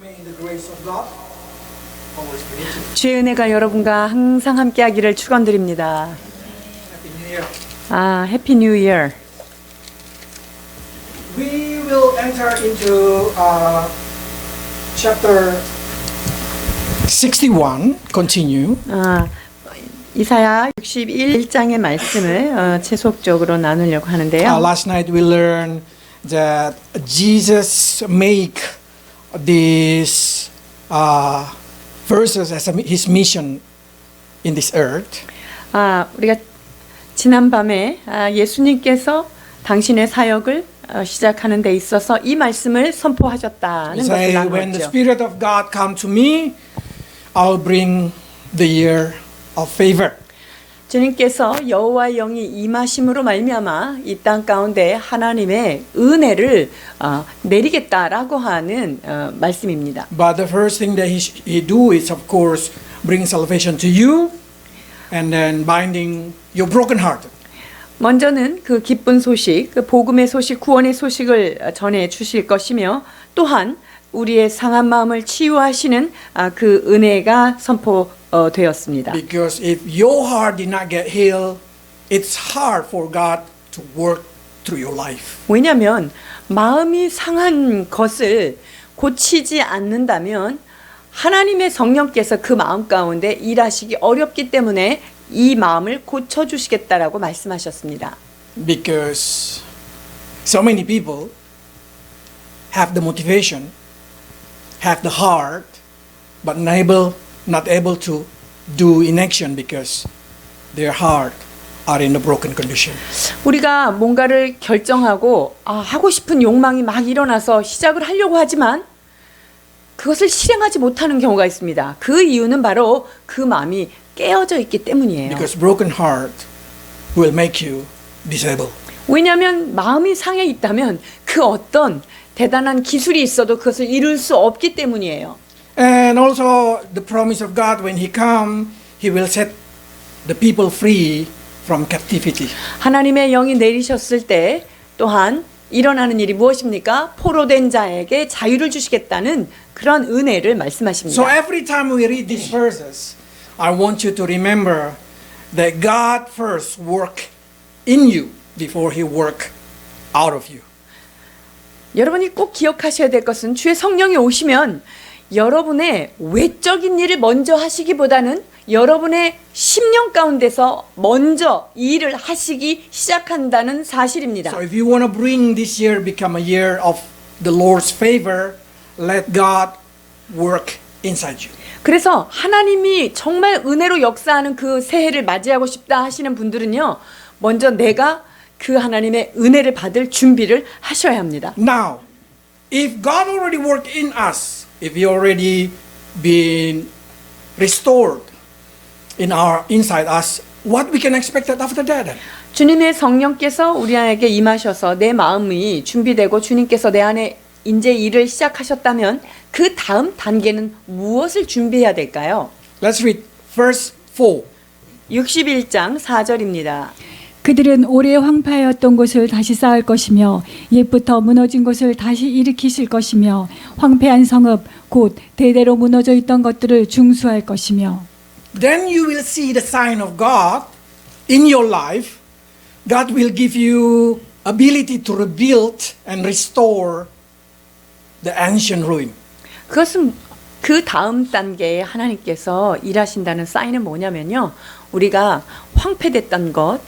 May the grace of God always be with you. 주의 은혜가 여러분과 항상 함께하기를 축원드립니다. Happy New Year. 해피 뉴 이어. We will enter into chapter 61. Continue. 이사야 61장의 말씀을 채속적으로 나누려고 하는데요. Last night we learned that Jesus make these verses as his mission in this earth. 우리가 지난밤에 예수님께서 당신의 사역을 시작하는 데 있어서 이 말씀을 선포하셨다는 것을 Say, when the 나누었죠. Spirit of God come to me, I'll bring the year of favor. 주님께서 여호와의 영이 임하심으로 말미암아 이 땅 가운데 하나님의 은혜를 내리겠다라고 하는 말씀입니다. But the first thing that he do is, of course, bring salvation to you, and then binding your broken heart. 먼저는 그 기쁜 소식, 그 복음의 소식, 구원의 소식을 전해 주실 것이며 또한 우리의 상한 마음을 치유하시는 그 은혜가 선포되었습니다. Because if your heart did not get healed, it's hard for God to work through your life. 왜냐하면 마음이 상한 것을 고치지 않는다면 하나님의 성령께서 그 마음 가운데 일하시기 어렵기 때문에 이 마음을 고쳐주시겠다라고 말씀하셨습니다. Because so many people have the motivation, have the heart, but not able to do in action because their heart are in a broken condition. 우리가 뭔가를 결정하고 하고 싶은 욕망이 막 일어나서 시작을 하려고 하지만 그것을 실행하지 못하는 경우가 있습니다. 그 이유는 바로 그 마음이 깨어져 있기 때문이에요. Because broken heart will make you disabled. 왜냐하면 마음이 상해 있다면 그 어떤 대단한 기술이 있어도 그것을 이룰 수 없기 때문이에요. And also the promise of God, when he come, he will set the people free from captivity. 하나님의 영이 내리셨을 때 또한 일어나는 일이 무엇입니까? 포로된 자에게 자유를 주시겠다는 그런 은혜를 말씀하십니다. So every time we read these verses, I want you to remember that God first work in you before he work out of you. 여러분이 꼭 기억하셔야 될 것은 주의 성령이 오시면 여러분의 외적인 일을 먼저 하시기보다는 여러분의 심령 가운데서 먼저 이 일을 하시기 시작한다는 사실입니다. So if you want to bring this year become a year of the Lord's favor, let God work inside you. 그래서 하나님이 정말 은혜로 역사하는 그 새해를 맞이하고 싶다 하시는 분들은요, 먼저 내가 그 하나님의 은혜를 받을 준비를 하셔야 합니다. Now, if God already worked in us, if He already been restored in our inside us, what we can expect after that? 주님의 성령께서 우리에게 임하셔서 내 마음이 준비되고 주님께서 내 안에 이제 일을 시작하셨다면 그 다음 단계는 무엇을 준비해야 될까요? Let's read verse 4. 61장 4절입니다. 그들은 오래 황폐하였던 곳을 다시 쌓을 것이며 옛부터 무너진 곳을 다시 일으키실 것이며 황폐한 성읍 곧 대대로 무너져 있던 것들을 중수할 것이며 Then you will see the sign of God in your life. God will give you ability to rebuild and restore the ancient ruin. 그것은 그 다음 단계에 하나님께서 일하신다는 사인은 뭐냐면요. 우리가 황폐됐던 것,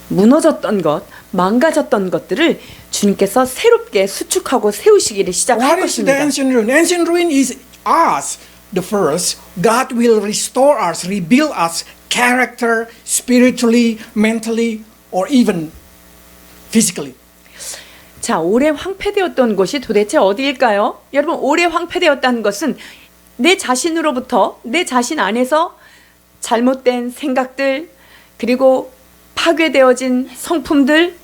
무너졌던 것, 망가졌던 것들을 주님께서 새롭게 수축하고 세우시기를 시작할 What is the 것입니다. ancient ruin? Ancient ruin is us, the first. God will restore us, rebuild us, character, spiritually, mentally, or even physically. 자, 오래 황폐되었던 곳이 도대체 어디일까요? 여러분, 오래 황폐되었다는 것은 내 자신으로부터, 내 자신 안에서 잘못된 생각들, 그리고 파괴되어진 성품들,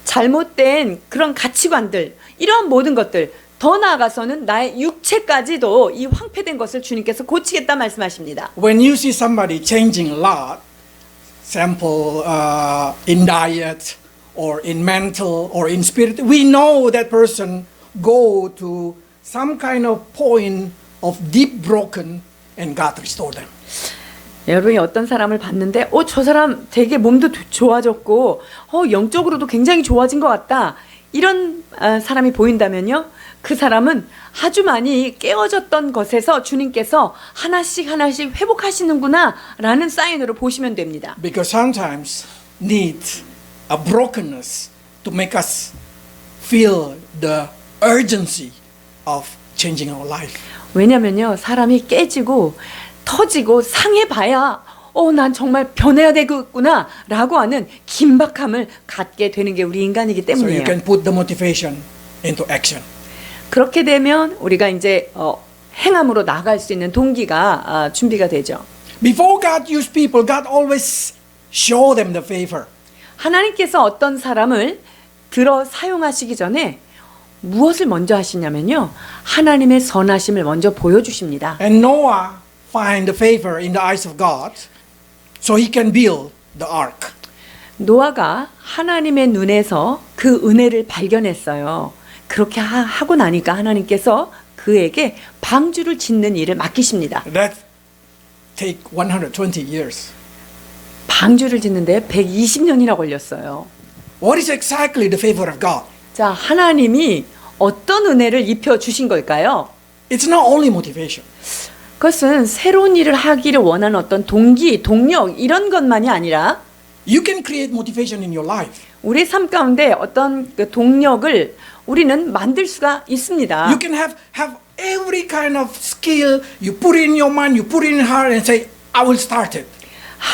잘못된 그런 가치관들, 이러한 모든 것들, 더 나아가서는 나의 육체까지도 이 황폐된 것을 주님께서 고치겠다 말씀하십니다. When you see somebody changing a lot, example in diet or in mental or in spirit, we know that person go to some kind of point of deep broken and God restore them. 여러분이 어떤 사람을 봤는데, 저 사람 되게 몸도 좋아졌고, 영적으로도 굉장히 좋아진 것 같다. 이런 사람이 보인다면요. 그 사람은 아주 많이 깨어졌던 것에서 주님께서 하나씩 회복하시는구나 라는 사인으로 보시면 됩니다. Because sometimes need a brokenness to make us feel the urgency of changing our life. 왜냐면요, 사람이 깨지고 터지고 상해봐야 난 정말 변해야 되겠구나 라고 하는 긴박함을 갖게 되는 게 우리 인간이기 So you 때문이에요. can put the motivation into action. 그렇게 되면 우리가 이제 행함으로 나갈 수 있는 동기가 준비가 되죠. Before God used people, God always show them the favor. 하나님께서 어떤 사람을 들어 사용하시기 전에 무엇을 먼저 하시냐면요, 하나님의 선하심을 먼저 보여주십니다. And Noah find the favor in the eyes of God, so he can build the ark. 노아가 하나님의 눈에서 그 은혜를 발견했어요. 그렇게 하고 나니까 하나님께서 그에게 방주를 짓는 일을 맡기십니다. That take 120 years. 방주를 짓는데 120년이나 걸렸어요. What is exactly the favor of God? 자, 하나님이 어떤 은혜를 입혀 주신 걸까요? It's not only motivation. 그것은 새로운 일을 하기를 원하는 어떤 동기, 동력 이런 것만이 아니라 You can create motivation in your life. 우리 삶 가운데 어떤 그 동력을 우리는 만들 수가 있습니다. You can have every kind of skill. You put it in your mind, you put it in your heart and say, I will start it.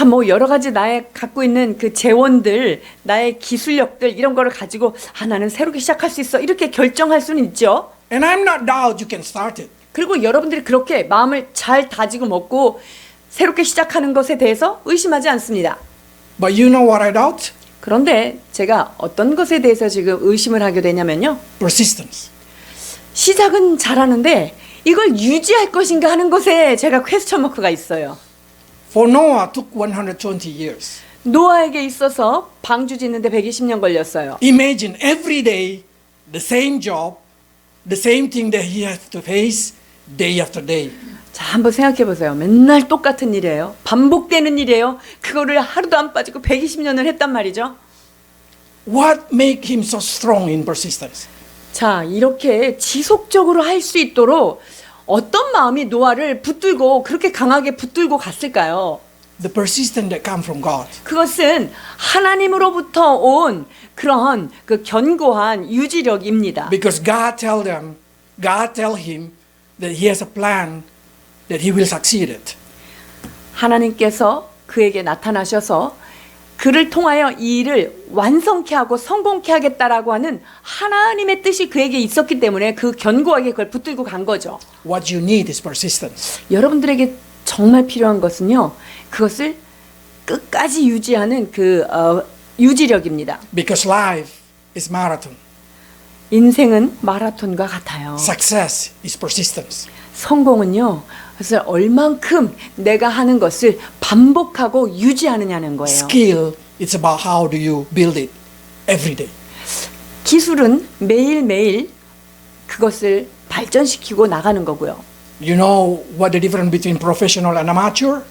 뭐 여러 가지 나의 갖고 있는 그 재원들, 나의 기술력들 이런 거를 가지고 나는 새롭게 시작할 수 있어 이렇게 결정할 수는 있죠. And I'm not doubt you can start it. 그리고 여러분들이 그렇게 마음을 잘 다지고 먹고 새롭게 시작하는 것에 대해서 의심하지 않습니다. But you know what I doubt? 그런데 제가 어떤 것에 대해서 지금 의심을 하게 되냐면요. Persistence. 시작은 잘하는데 이걸 유지할 것인가 하는 것에 제가 퀘스천 마크가 있어요. For Noah took 120 years. 노아에게 있어서 방주 짓는데 120년 걸렸어요. Imagine every day the same job, the same thing that he has to face day after day. 자, 한번 생각해 보세요. 맨날 똑같은 일이에요. 반복되는 일이에요. 그거를 하루도 안 빠지고 120년을 했단 말이죠. What make him so strong in persistence? 자, 이렇게 지속적으로 할 수 있도록 어떤 마음이 노아를 붙들고 그렇게 강하게 붙들고 갔을까요? The persistence that come from God. 그것은 하나님으로부터 온 그런 그 견고한 유지력입니다. Because God tell him that he has a plan that he will succeed it. 하나님께서 그에게 나타나셔서 그를 통하여 이 일을 완성케 하고 성공케 하겠다라고 하는 하나님의 뜻이 그에게 있었기 때문에 그 견고하게 그걸 붙들고 간 거죠. What you need is persistence. 여러분들에게 정말 필요한 것은요, 그것을 끝까지 유지하는 그 유지력입니다. Because life is marathon. 인생은 마라톤과 같아요. Success is persistence. 성공은요, 그래서 얼만큼 내가 하는 것을 반복하고 유지하느냐는 거예요. Skill, it's about how do you build it every day. 기술은 매일매일 그것을 발전시키고 나가는 거고요. You know what the difference between professional and amateur?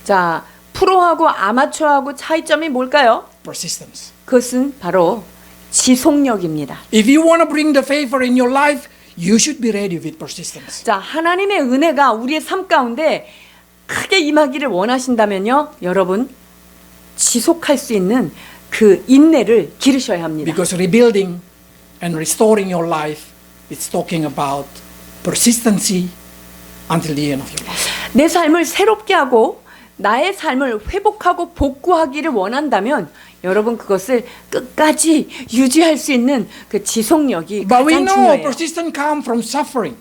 자, 프로하고 아마추어하고 차이점이 뭘까요? Persistence. 그것은 바로 지속력입니다. If you want to bring the favor in your life, you should be ready with persistence. 자, 하나님의 은혜가 우리의 삶 가운데 크게 임하기를 원하신다면요, 여러분 지속할 수 있는 그 인내를 기르셔야 합니다. Because rebuilding and restoring your life is talking about persistency until the end of your life. 내 삶을 새롭게 하고 나의 삶을 회복하고 복구하기를 원한다면 여러분 그것을 끝까지 유지할 수 있는 그 지속력이 But we 가장 know 중요해요. persistence comes from suffering.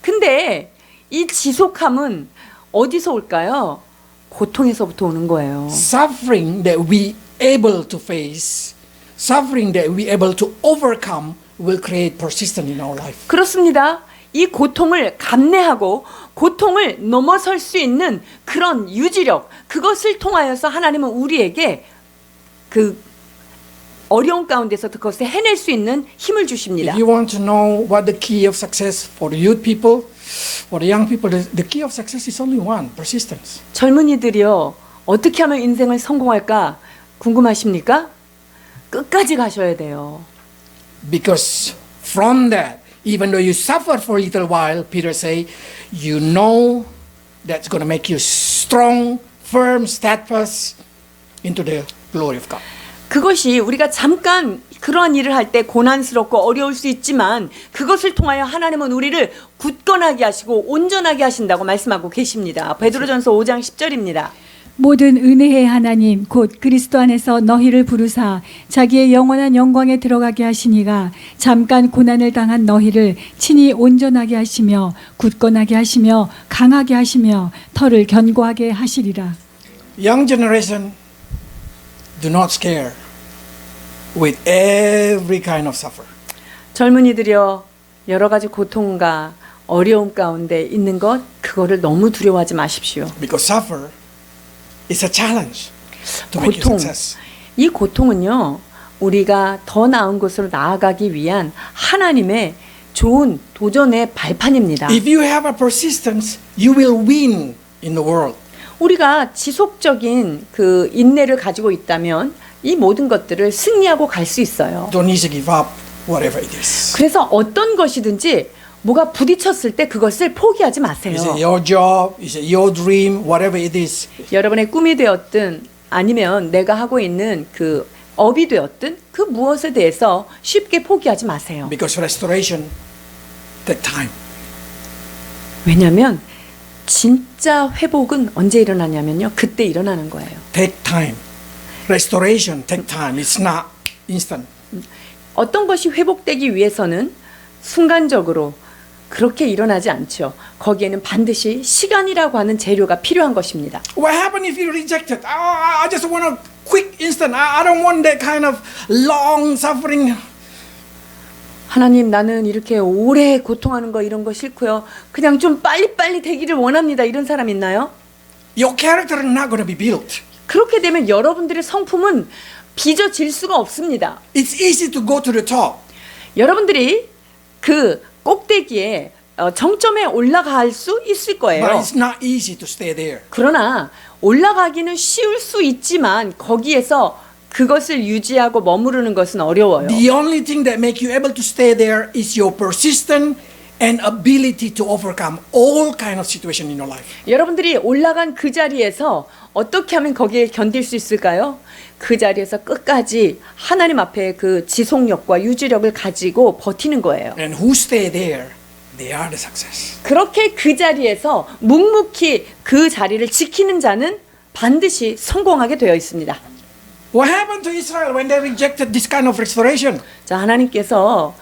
근데 이 지속함은 어디서 올까요? 고통에서부터 오는 거예요. Suffering that we able to face, suffering that we able to overcome will create persistence in our life. 그렇습니다. 이 고통을 감내하고 고통을 넘어설 수 있는 그런 유지력, 그것을 통하여서 하나님은 우리에게 그 어려운 가운데서도 그것을 해낼 수 있는 힘을 주십니다. If you want to know what the key of success for the youth people, for the young people, the key of success is only one: persistence. 젊은이들이요, 어떻게 하면 인생을 성공할까 궁금하십니까? 끝까지 가셔야 돼요. Because from that, even though you suffer for a little while, Peter say, you know that's going to make you strong, firm, steadfast into the glory of God. 그것이 우리가 잠깐 그러한 일을 할 때 고난스럽고 어려울 수 있지만 그것을 통하여 하나님은 우리를 굳건하게 하시고 온전하게 하신다고 말씀하고 계십니다. 베드로전서 5장 10절입니다. 모든 은혜의 하나님 곧 그리스도 안에서 너희를 부르사 자기의 영원한 영광에 들어가게 하시니가 잠깐 고난을 당한 너희를 친히 온전하게 하시며 굳건하게 하시며 강하게 하시며 터를 견고하게 하시리라. Young generation, do not scare with every kind of suffer. 젊은이들이여, 여러 가지 고통과 어려움 가운데 있는 것, 그거를 너무 두려워하지 마십시오. Because suffer is a challenge to make you 고통, success. 이 고통은요, 우리가 더 나은 곳으로 나아가기 위한 하나님의 좋은 도전의 발판입니다. If you have a persistence, you will win in the world. 우리가 지속적인 그 인내를 가지고 있다면 이 모든 것들을 승리하고 갈 수 있어요. Don't easily give up whatever it is. 그래서 어떤 것이든지 뭐가 부딪혔을 때 그것을 포기하지 마세요. Is it your job? Is it your dream? Whatever it is. 여러분의 꿈이 되었든 아니면 내가 하고 있는 그 업이 되었든 그 무엇에 대해서 쉽게 포기하지 마세요. Because restoration take time. 왜냐하면 진짜 회복은 언제 일어나냐면요. 그때 일어나는 거예요. Take time. Restoration take time. It's not instant. 어떤 것이 회복되기 위해서는 순간적으로 그렇게 일어나지 않죠. 거기에는 반드시 시간이라고 하는 재료가 필요한 것입니다. What happened if you rejected? I just want a quick instant. I don't want that kind of long suffering. 하나님, 나는 이렇게 오래 고통하는 거 이런 거 싫고요. 그냥 좀 빨리빨리 되기를 원합니다. 이런 사람 있나요? Your character is not going to be built. 그렇게 되면 여러분들의 성품은 빚어질 수가 없습니다. It's easy to go to the top. 여러분들이 그 꼭대기에 정점에 올라갈 수 있을 But 거예요. it's not easy to stay there. 그러나 올라가기는 쉬울 수 있지만 거기에서 그것을 유지하고 머무르는 것은 어려워요. The only thing that make you able to stay there is your persistence and ability to overcome all kind of situation in your life. 여러분들이 올라간 그 자리에서 어떻게 하면 거기에 견딜 수 있을까요? 그 자리에서 끝까지 하나님 앞에 그 지속력과 유지력을 가지고 버티는 거예요. And who stay there, they are the success. 그렇게 그 자리에서 묵묵히 그 자리를 지키는 자는 반드시 성공하게 되어 있습니다. What happened to Israel when they rejected this kind of restoration? 자, 하나님께서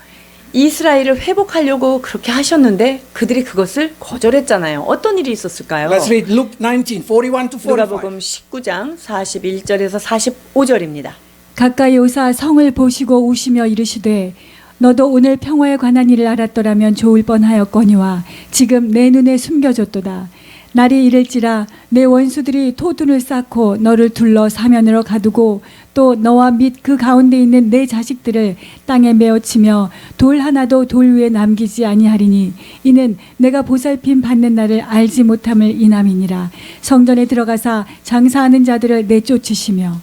이스라엘을 회복하려고 그렇게 하셨는데 그들이 그것을 거절했잖아요. 어떤 일이 있었을까요? Let's read Luke 19, 41 to 45. 누가복음 19장 41절에서 45절입니다. 가까이 오사 성을 보시고 우시며 이르시되 너도 오늘 평화에 관한 일을 알았더라면 좋을 뻔하였거니와 지금 내 눈에 숨겨졌도다. 날이 이를지라 내 원수들이 토둔을 쌓고 너를 둘러 사면으로 가두고 또 너와 및 그 가운데 있는 내 자식들을 땅에 메어치며 돌 하나도 돌 위에 남기지 아니하리니 이는 내가 보살핌 받는 날을 알지 못함을 인함이니라. 성전에 들어가사 장사하는 자들을 내쫓으시며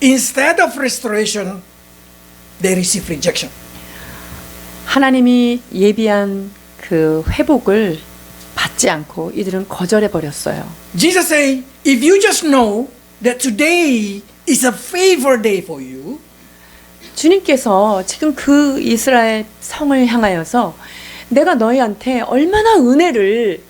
Instead of restoration, they receive rejection. 하나님이 예비한 그 회복을 받지 않고 이들은 거절해 버렸어요. Jesus say, if you just know that today is a favor day for you, 주님께서 지금 그 이스라엘 성을 향하여서 내가 너희한테 얼마나 은혜를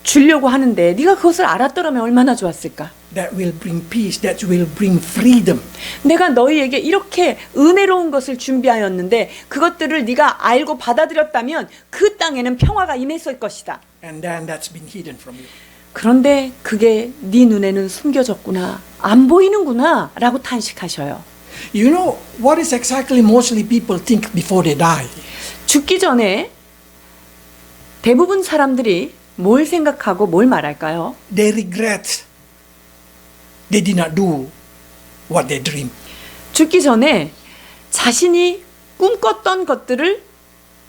주려고 하는데 네가 그것을 알았더라면 얼마나 좋았을까? that will bring peace, that will bring freedom. 내가 너희에게 이렇게 은혜로운 것을 준비하였는데 그것들을 네가 알고 받아들였다면 그 땅에는 평화가 임했을 것이다. And then that's been hidden from you. 그런데 그게 네 눈에는 숨겨졌구나. 안 보이는구나. 라고 탄식하셔요. You know, what is exactly mostly people think before they die? 죽기 전에 대부분 사람들이 뭘 생각하고 뭘 말할까요? They regret they did not do what they dream. 죽기 전에 자신이 꿈꿨던 것들을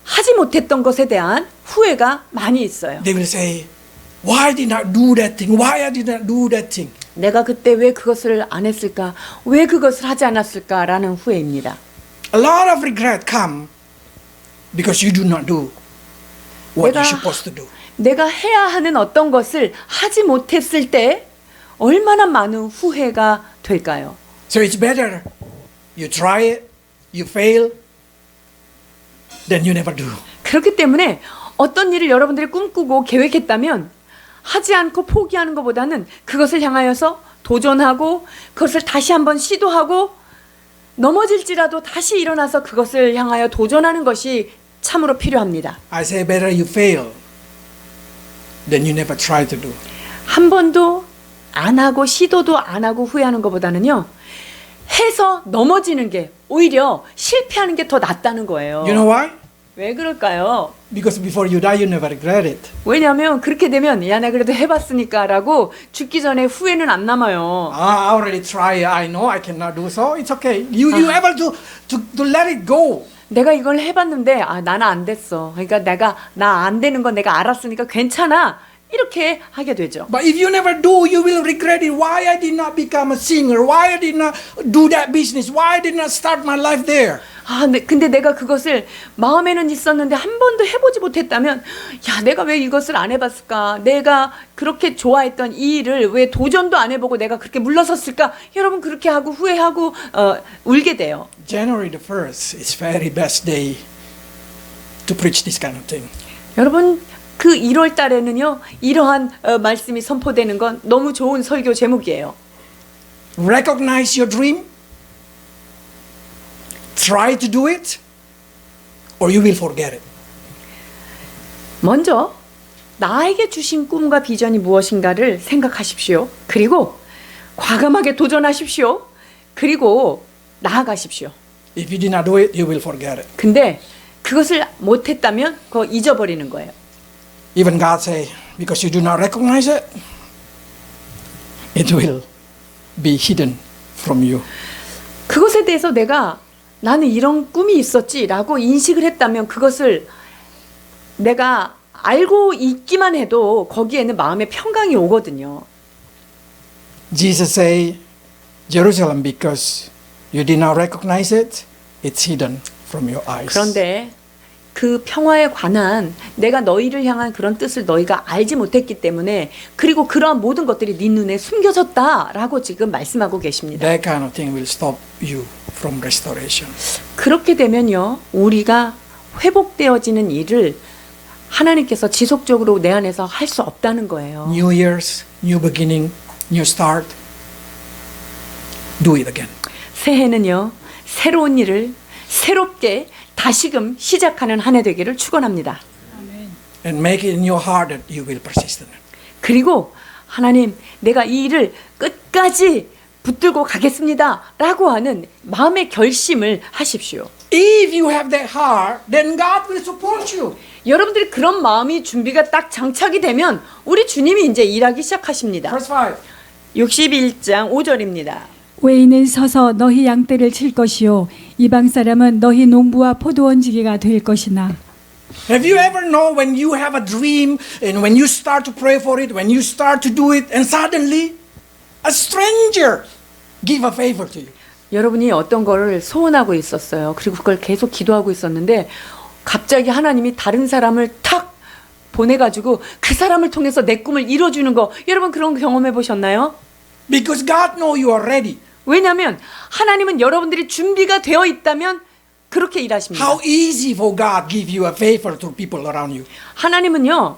하지 못했던 것에 대한 후회가 많이 있어요. They will say, why did I do that thing? Why I did not do that thing? 내가 그때 왜 그것을 안 했을까? 왜 그것을 하지 않았을까라는 후회입니다. A lot of regret come because you do not do what 내가- you're supposed to do. 내가 해야 하는 어떤 것을 하지 못했을 때 얼마나 많은 후회가 될까요? So it's better you try it, you fail, than you never do. 그렇기 때문에 어떤 일을 여러분들이 꿈꾸고 계획했다면 하지 않고 포기하는 것보다는 그것을 향하여서 도전하고 그것을 다시 한번 시도하고 넘어질지라도 다시 일어나서 그것을 향하여 도전하는 것이 참으로 필요합니다. I say better you fail than you never try to do. 한 번도 안 하고 시도도 안 하고 후회하는 것보다는요. 해서 넘어지는 게 오히려 실패하는 게 더 낫다는 거예요. You know why? 왜 그럴까요? Because before you die, you never regret it. 왜냐하면 그렇게 되면 야, 나 그래도 해봤으니까라고 죽기 전에 후회는 안 남아요. I already tried. I know I cannot do so. It's okay. You able to let it go. 내가 이걸 해봤는데 나는 안 됐어. 그러니까 나 안 되는 건 내가 알았으니까 괜찮아. 이렇게 하게 되죠. But if you never do, you will regret it. Why I did not become a singer? Why I did not do that business? Why I did not start my life there? 근데 내가 그것을 마음에는 있었는데 한 번도 해보지 못했다면 야, 내가 왜 이것을 안 해봤을까? 내가 그렇게 좋아했던 이 일을 왜 도전도 안 해보고 내가 그렇게 물러섰을까? 여러분 그렇게 하고 후회하고 울게 돼요. January the 1st is very best day to preach this kind of thing. 여러분 그 1월 달에는요 이러한 말씀이 선포되는 건 너무 좋은 설교 제목이에요. Recognize your dream. Try to do it, or you will forget it. 먼저 나에게 주신 꿈과 비전이 무엇인가를 생각하십시오. 그리고 과감하게 도전하십시오. 그리고 나아가십시오. If you did not do it, you will forget it. 근데 그것을 못했다면 그거 잊어버리는 거예요. Even God say, because you do not recognize it, it will be hidden from you. 그것에 대해서 나는 이런 꿈이 있었지라고 인식을 했다면 그것을 내가 알고 있기만 해도 거기에는 마음의 평강이 오거든요. Jesus say, Jerusalem, because you did not recognize it, it's hidden from your eyes. 그런데 그 평화에 관한 내가 너희를 향한 그런 뜻을 너희가 알지 못했기 때문에 그리고 그러한 모든 것들이 네 눈에 숨겨졌다라고 지금 말씀하고 계십니다. That kind of thing will stop you from restoration. 그렇게 되면요 우리가 회복되어지는 일을 하나님께서 지속적으로 내 안에서 할 수 없다는 거예요. New years, new beginning, new start. Do it again. 새해는요 새로운 일을 새롭게 다시금 시작하는 한 해 되기를 축원합니다. And make it in your heart that you will persist in it. 그리고 하나님 내가 이 일을 끝까지 붙들고 가겠습니다 라고 하는 마음의 결심을 하십시오. If you have that heart, then God will support you. 여러분들이 그런 마음이 준비가 딱 장착이 되면 우리 주님이 이제 일하기 시작하십니다. Verse 5. 61장 5절입니다. 외인은 서서 너희 양떼를 칠 것이요 이방 사람은 너희 농부와 포도원지기가 될 것이나. Have you ever know when you have a dream and when you start to pray for it, when you start to do it, and suddenly a stranger give a favor to you? 여러분이 어떤 거를 소원하고 있었어요. 그리고 그걸 계속 기도하고 있었는데 갑자기 하나님이 다른 사람을 탁 보내가지고 그 사람을 통해서 내 꿈을 이뤄주는 거 여러분 그런 거 경험해 보셨나요? Because God know you are ready. 왜냐하면 하나님은 여러분들이 준비가 되어 있다면 그렇게 일하십니다. How easy for God give you a favor to people around you. 하나님은요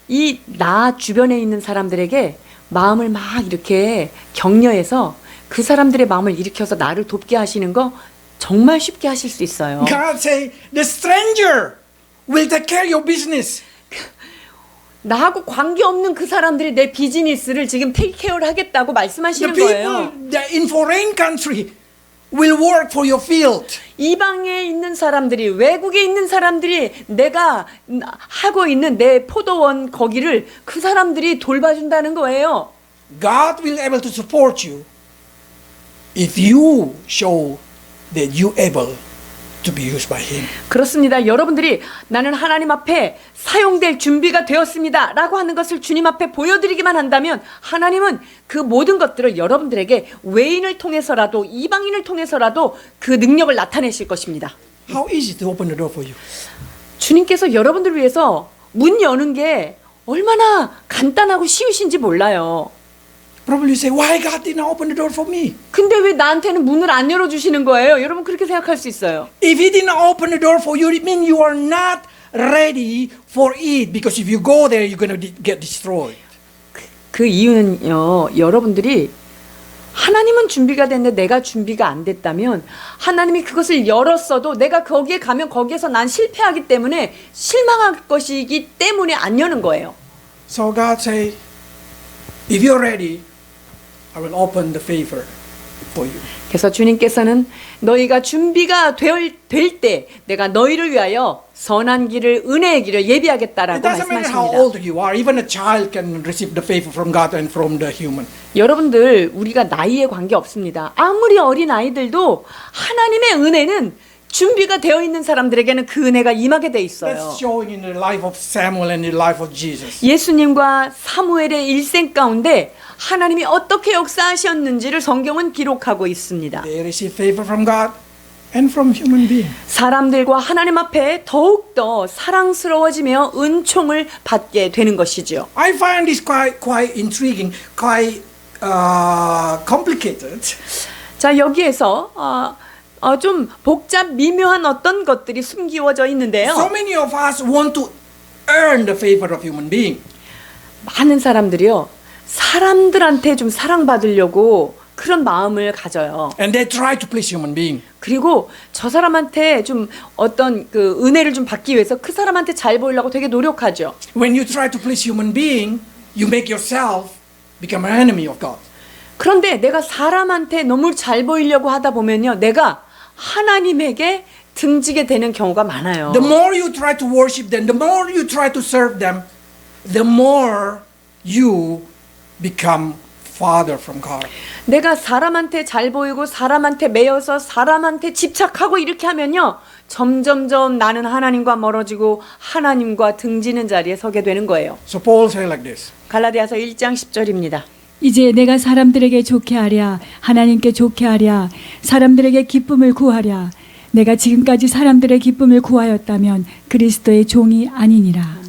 이 나 주변에 있는 사람들에게 마음을 막 이렇게 격려해서 그 사람들의 마음을 일으켜서 나를 돕게 하시는 거 정말 쉽게 하실 수 있어요. God say, the stranger will take care of your business. 나하고 관계없는 그 사람들이 내 비즈니스를 지금 테이크 케어를 하겠다고 The 말씀하시는 people 거예요. that in foreign country will work for your field. 이방에 있는 사람들이 외국에 있는 사람들이 내가 하고 있는 내 포도원 거기를 그 사람들이 돌봐준다는 거예요. God will able to support you if you show that you able to be used by Him. 그렇습니다. 여러분들이 나는 하나님 앞에 사용될 준비가 되었습니다 라고 하는 것을 주님 앞에 보여드리기만 한다면 하나님은 그 모든 것들을 여러분들에게 외인을 통해서라도 이방인을 통해서라도 그 능력을 나타내실 것입니다. How easy to open the door for you? 주님께서 여러분들을 위해서 문 여는 게 얼마나 간단하고 쉬우신지 몰라요. Probably you say, why God did not open the door for me? 근데 왜 나한테는 문을 안 열어주시는 거예요? 여러분 그렇게 생각할 수 있어요. If He did not open the door for you, it means you are not ready for it. Because if you go there, you're going to get destroyed. 그 이유는요, 여러분들이 하나님은 준비가 됐는데 내가 준비가 안 됐다면 하나님이 그것을 열었어도 내가 거기에 가면 거기에서 난 실패하기 때문에 실망할 것이기 때문에 안 여는 거예요. So God say, if you're ready, I will open the favor for you. 그래서 주님께서는 너희가 준비가 될 때 내가 너희를 위하여 선한 길을 은혜의 길을 예비하겠다라고 It doesn't matter how 말씀하십니다. old you are. Even a child can receive the favor from God and from the human. 여러분들 우리가 나이에 관계 없습니다. 아무리 어린 아이들도 하나님의 은혜는 준비가 되어 있는 사람들에게는 그 은혜가 임하게 돼 있어요. That's showing in the life of Samuel and the life of Jesus. 예수님과 사무엘의 일생 가운데 하나님이 어떻게 역사하셨는지를 성경은 기록하고 있습니다. They receive favor from God and from human being. 사람들과 하나님 앞에 더욱더 사랑스러워지며 은총을 받게 되는 것이죠. I find this quite intriguing, quite complicated. 자, 여기에서 좀 복잡 미묘한 어떤 것들이 숨기워져 있는데요. So many of us want to earn the favor of human being. 많은 사람들이요, 사람들한테 좀 사랑받으려고 그런 마음을 가져요. And they try to please human being. 그리고 저 사람한테 좀 어떤 그 은혜를 좀 받기 위해서 그 사람한테 잘 보이려고 되게 노력하죠. When you try to please human being, you make yourself become an enemy of God. 그런데 내가 사람한테 너무 잘 보이려고 하다 보면요, 내가 하나님에게 등지게 되는 경우가 많아요. The more you try to worship them, the more you try to serve them, the more you become farther from God. 내가 사람한테 잘 보이고 사람한테 매여서 사람한테 집착하고 이렇게 하면요, 점점점 나는 하나님과 멀어지고 하나님과 등지는 자리에 서게 되는 거예요. So Paul said like this. 갈라디아서 1장 10절입니다. 이제 내가 사람들에게 좋게 하랴 하나님께 좋게 하랴 사람들에게 기쁨을 구하랴 내가 지금까지 사람들의 기쁨을 구하였다면 그리스도의 종이 아니니라.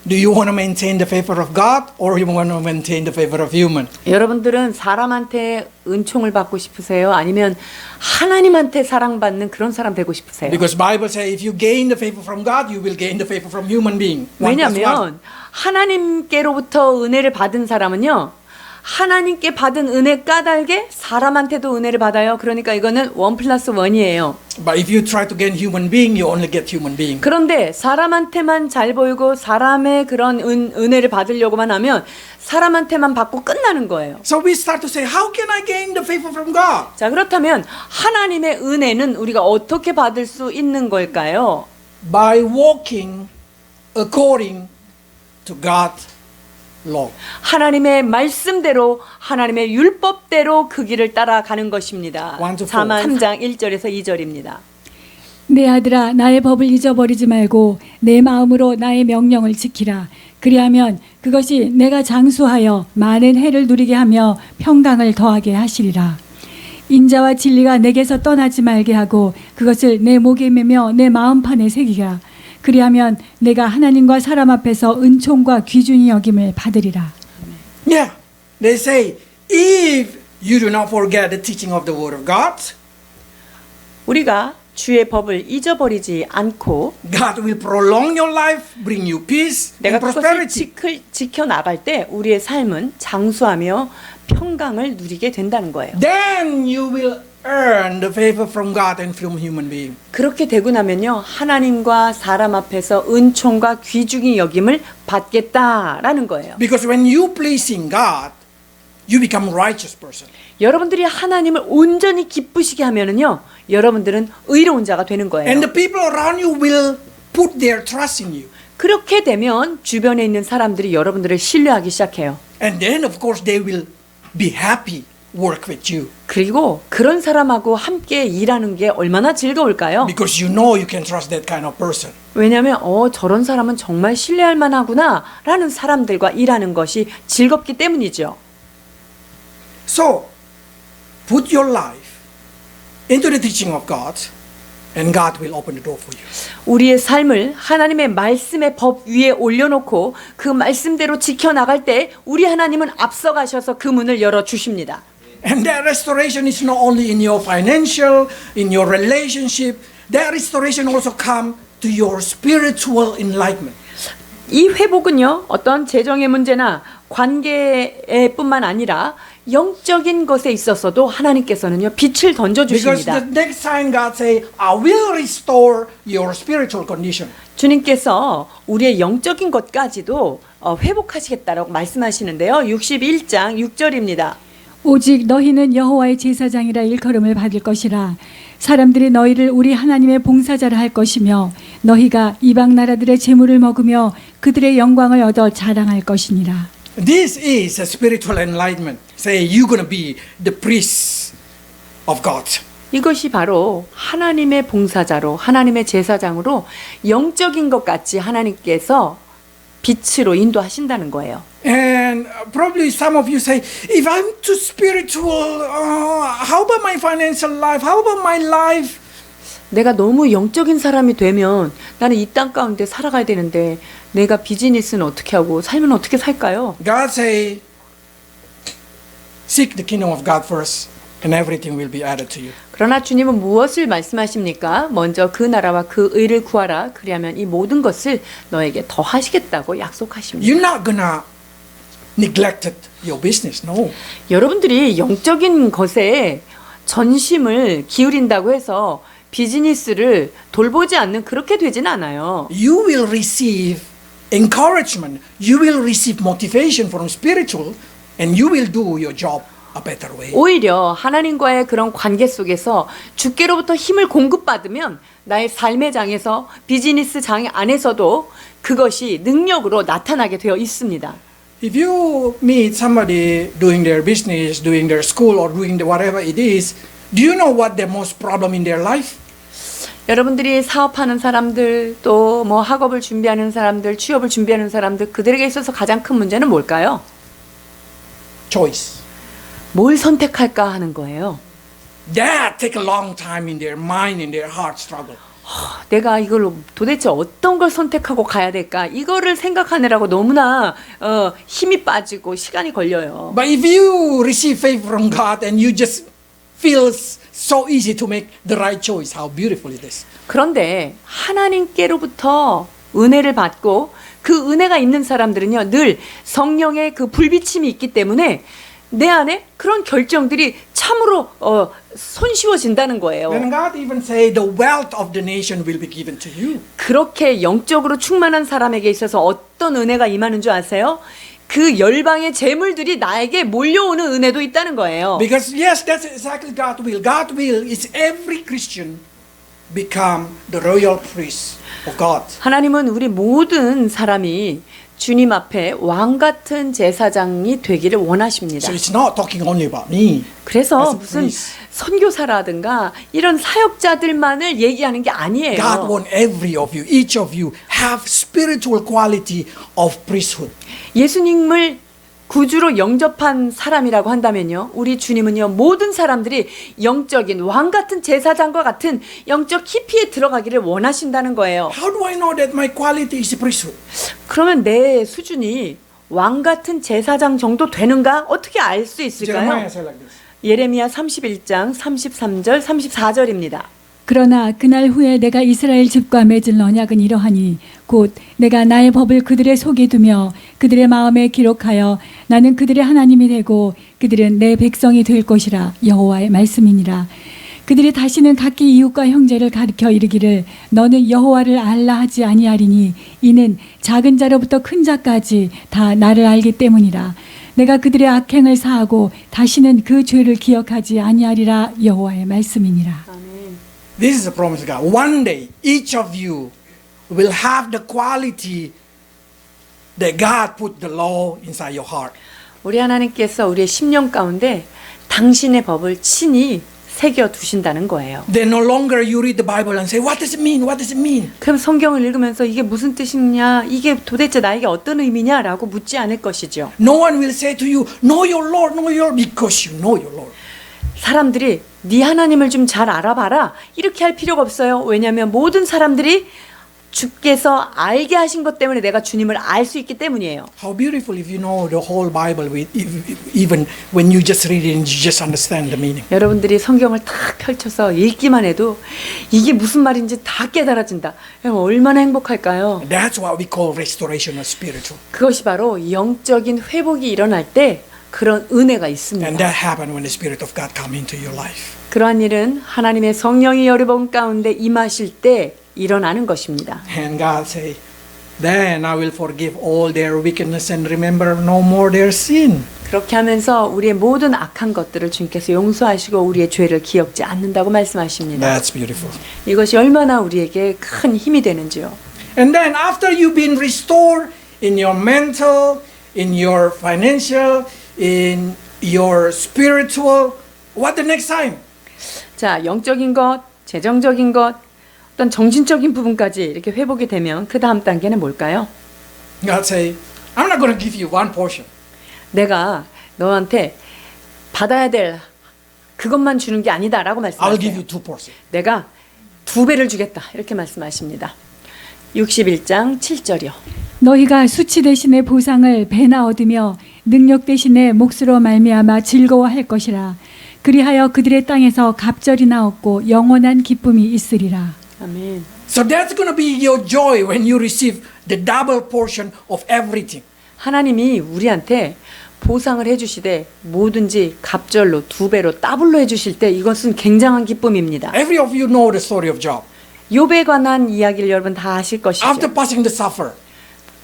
Do you want to maintain the favor of God or you want to maintain the favor of human? 여러분들은 사람한테 은총을 받고 싶으세요? 아니면 하나님한테 사랑받는 그런 사람 되고 싶으세요? Because Bible says if you gain the favor from God, you will gain the favor from human being. One plus one. 왜냐하면 하나님께로부터 은혜를 받은 사람은요, 하나님께 받은 은혜 까닭에 사람한테도 은혜를 받아요. 그러니까 이거는 1+1이에요. But if you try to gain human being, you only get human being. 그런데 사람한테만 잘 보이고 사람의 그런 은혜를 받으려고만 하면 사람한테만 받고 끝나는 거예요. So we start to say, how can I gain the favor from God? 자, 그렇다면 하나님의 은혜는 우리가 어떻게 받을 수 있는 걸까요? By walking according to God's law. 하나님의 말씀대로 하나님의 율법대로 그 길을 따라가는 것입니다. 3장 1절에서 2절입니다. 내 아들아 나의 법을 잊어버리지 말고 내 마음으로 나의 명령을 지키라. 그리하면 그것이 내가 장수하여 많은 해를 누리게 하며 평강을 더하게 하시리라. 인자와 진리가 내게서 떠나지 말게 하고 그것을 내 목에 매며 내 마음판에 새기라. 그리하면 내가 하나님과 사람 앞에서 은총과 귀중히 여김을 받으리라. Yeah, they say, if you do not forget the teaching of the Word of God, 우리가 주의 법을 잊어버리지 않고 God will prolong your life, bring you peace 내가 and 그것을 prosperity. 지켜나갈 때 우리의 삶은 장수하며 평강을 누리게 된다는 거예요. Then you will earn the favor from God and from human being. 그렇게 되고 나면요, 하나님과 사람 앞에서 은총과 귀중히 여김을 받겠다라는 거예요. Because when you pleasing God, you become righteous person. 여러분들이 하나님을 온전히 기쁘시게 하면은요, 여러분들은 의로운 자가 되는 거예요. And the people around you will put their trust in you. 그렇게 되면 주변에 있는 사람들이 여러분들을 신뢰하기 시작해요. And then of course they will be happy work with you 그리고 그런 사람하고 함께 일하는 게 얼마나 즐거울까요? because you know you can trust that kind of person. 왜냐하면 저런 사람은 정말 신뢰할 만하구나 라는 사람들과 일하는 것이 즐겁기 때문이죠. So, put your life into the teaching of God and God will open the door for you. 우리의 삶을 하나님의 말씀의 법 위에 올려놓고 그 말씀대로 지켜나갈 때 우리 하나님은 앞서가셔서 그 문을 열어주십니다. And that restoration is not only in your financial, in your relationship. That restoration also come to your spiritual enlightenment. 이 회복은요, 어떤 재정의 문제나 관계뿐만 아니라 영적인 것에 있어서도 하나님께서는요, 빛을 Because 던져주십니다. the next time God say, I will restore your spiritual condition. 주님께서 우리의 영적인 것까지도 회복하시겠다라고 말씀하시는데요. 61장 6절입니다. 오직 너희는 여호와의 제사장이라 일컬음을 받을 것이라. 사람들이 너희를 우리 하나님의 봉사자라 할 것이며 너희가 이방 나라들의 재물을 먹으며 그들의 영광을 얻어 자랑할 것이니라. This is a spiritual enlightenment. Say, you're going to be the priest of God. 이것이 바로 하나님의 봉사자로 하나님의 제사장으로 영적인 것 같이 하나님께서 빛으로 인도하신다는 거예요. And probably some of you say, if I'm too spiritual, how about my financial life? How about my life? 내가 너무 영적인 사람이 되면 나는 이 땅 가운데 살아가야 되는데 내가 비즈니스는 어떻게 하고 삶은 어떻게 살까요? God say, seek the kingdom of God first and everything will be added to you. 그러나 주님은 무엇을 말씀하십니까? 먼저 그 나라와 그 의를 구하라. 그리하면 이 모든 것을 너에게 더하시겠다고 약속하십니다. You're not gonna neglect your business, no. 여러분들이 영적인 것에 전심을 기울인다고 해서 비즈니스를 돌보지 않는 그렇게 되진 않아요. You will receive encouragement. You will receive motivation from spiritual and you will do your job a better way. 오히려 하나님과의 그런 관계 속에서 주께로부터 힘을 공급받으면 나의 삶의 장에서 비즈니스 장 안에서도 그것이 능력으로 나타나게 되어 있습니다. If you meet somebody doing their business, doing their school or doing whatever it is, do you know what the most problem in their life? 여러분들이 사업하는 사람들 또 뭐 학업을 준비하는 사람들, 취업을 준비하는 사람들 그들에게 있어서 가장 큰 문제는 뭘까요? Choice. 뭘 선택할까 하는 거예요. That take a long time in their mind, in their heart struggle. 내가 이걸 도대체 어떤 걸 선택하고 가야 될까? 이거를 생각하느라고 너무나 힘이 빠지고 시간이 걸려요. But if you receive faith from God and you just feel so easy to make the right choice, how beautiful it is. 그런데 하나님께로부터 은혜를 받고 그 은혜가 있는 사람들은요, 늘 성령의 그 불비침이 있기 때문에 내 안에 그런 결정들이 참으로 손쉬워진다는 거예요. When God even say the wealth of the nation will be given to you. 그렇게 영적으로 충만한 사람에게 있어서 어떤 은혜가 임하는 줄 아세요? 그 열방의 재물들이 나에게 몰려오는 은혜도 있다는 거예요. Because yes, that's exactly God's will. God's will is every Christian become the royal priest of God. 하나님은 우리 모든 사람이 주님 앞에 왕 같은 제사장이 되기를 원하십니다. So it's not talking only about me. 그래서 as a 무슨 priest. 선교사라든가 이런 사역자들만을 얘기하는 게 아니에요. God want every of you, each of you have spiritual quality of priesthood. 예수님을 구주로 영접한 사람이라고 한다면요, 우리 주님은요, 모든 사람들이 영적인 왕 같은 제사장과 같은 영적 깊이에 들어가기를 원하신다는 거예요. How do I know that my quality is priesthood? 그러면 내 수준이 왕 같은 제사장 정도 되는가? 어떻게 알 수 Jeremiah 있을까요? said like this. 예레미야 31장 33절 34절입니다. 그러나 그날 후에 내가 이스라엘 집과 맺은 언약은 이러하니 곧 내가 나의 법을 그들의 속에 두며 그들의 마음에 기록하여 나는 그들의 하나님이 되고 그들은 내 백성이 될 것이라 여호와의 말씀이니라. 그들이 다시는 각기 이웃과 형제를 가리켜 이르기를 너는 여호와를 알라 하지 아니하리니 이는 작은 자로부터 큰 자까지 다 나를 알기 때문이라. 내가 그들의 악행을 사하고 다시는 그 죄를 기억하지 아니하리라 여호와의 말씀이니라. This is the promise of God. One day, each of you will have the quality that God put the law inside your heart. 우리 하나님께서 우리의 심령 가운데 당신의 법을 친히 새겨 두신다는 거예요. Then no longer you read the Bible and say, what does it mean? What does it mean? 그럼 성경을 읽으면서 이게 무슨 뜻이냐, 이게 도대체 나에게 어떤 의미냐라고 묻지 않을 것이죠. No one will say to you, know your Lord, know your Lord, because you know your Lord. 사람들이 네 하나님을 좀 잘 알아봐라 이렇게 할 필요가 없어요. 왜냐하면 모든 사람들이 주께서 알게 하신 것 때문에 내가 주님을 알 수 있기 때문이에요. How beautiful if you know the whole Bible, even when you just read it and you just understand the meaning. 여러분들이 성경을 탁 펼쳐서 읽기만 해도 이게 무슨 말인지 다 깨달아진다. 얼마나 행복할까요? That's what we call restoration of spiritual. 그것이 바로 영적인 회복이 일어날 때 그런 은혜가 And 있습니다. that happened when the Spirit of God come into your life. 그러한 일은 하나님의 성령이 여러분 가운데 임하실 때 일어나는 것입니다. And God say, then I will forgive all their wickedness and remember no more their sin. 그렇게 하면서 우리의 모든 악한 것들을 주님께서 용서하시고 우리의 죄를 기억지 않는다고 말씀하십니다. That's beautiful. 이것이 얼마나 우리에게 큰 힘이 되는지요. And then after you've been restored in your mental, in your financial, in your spiritual, what the next time? 자, 영적인 것, 재정적인 것, 어떤 정신적인 부분까지 이렇게 회복이 되면 그 다음 단계는 뭘까요? God say, I'm not going to give you one portion. 내가 너한테 받아야 될 그것만 주는 게 아니다라고 I'll give 말씀하세요. you two portions. 내가 2배를 주겠다 이렇게 말씀하십니다. 61장 7절이요. 너희가 수치 대신에 보상을 배나 얻으며 능력 대신에 몫으로 말미암아 즐거워할 것이라. 그리하여 그들의 땅에서 갑절이나 얻고 영원한 기쁨이 있으리라. 아멘. So that's going to be your joy when you receive the double portion of everything. 하나님이 우리한테 보상을 해주시되 뭐든지 갑절로 2배로 더블로 해주실 때 이것은 굉장한 기쁨입니다. Every of you know the story of Job. 욥에 관한 이야기를 여러분 다 아실 것이죠. After passing the suffer,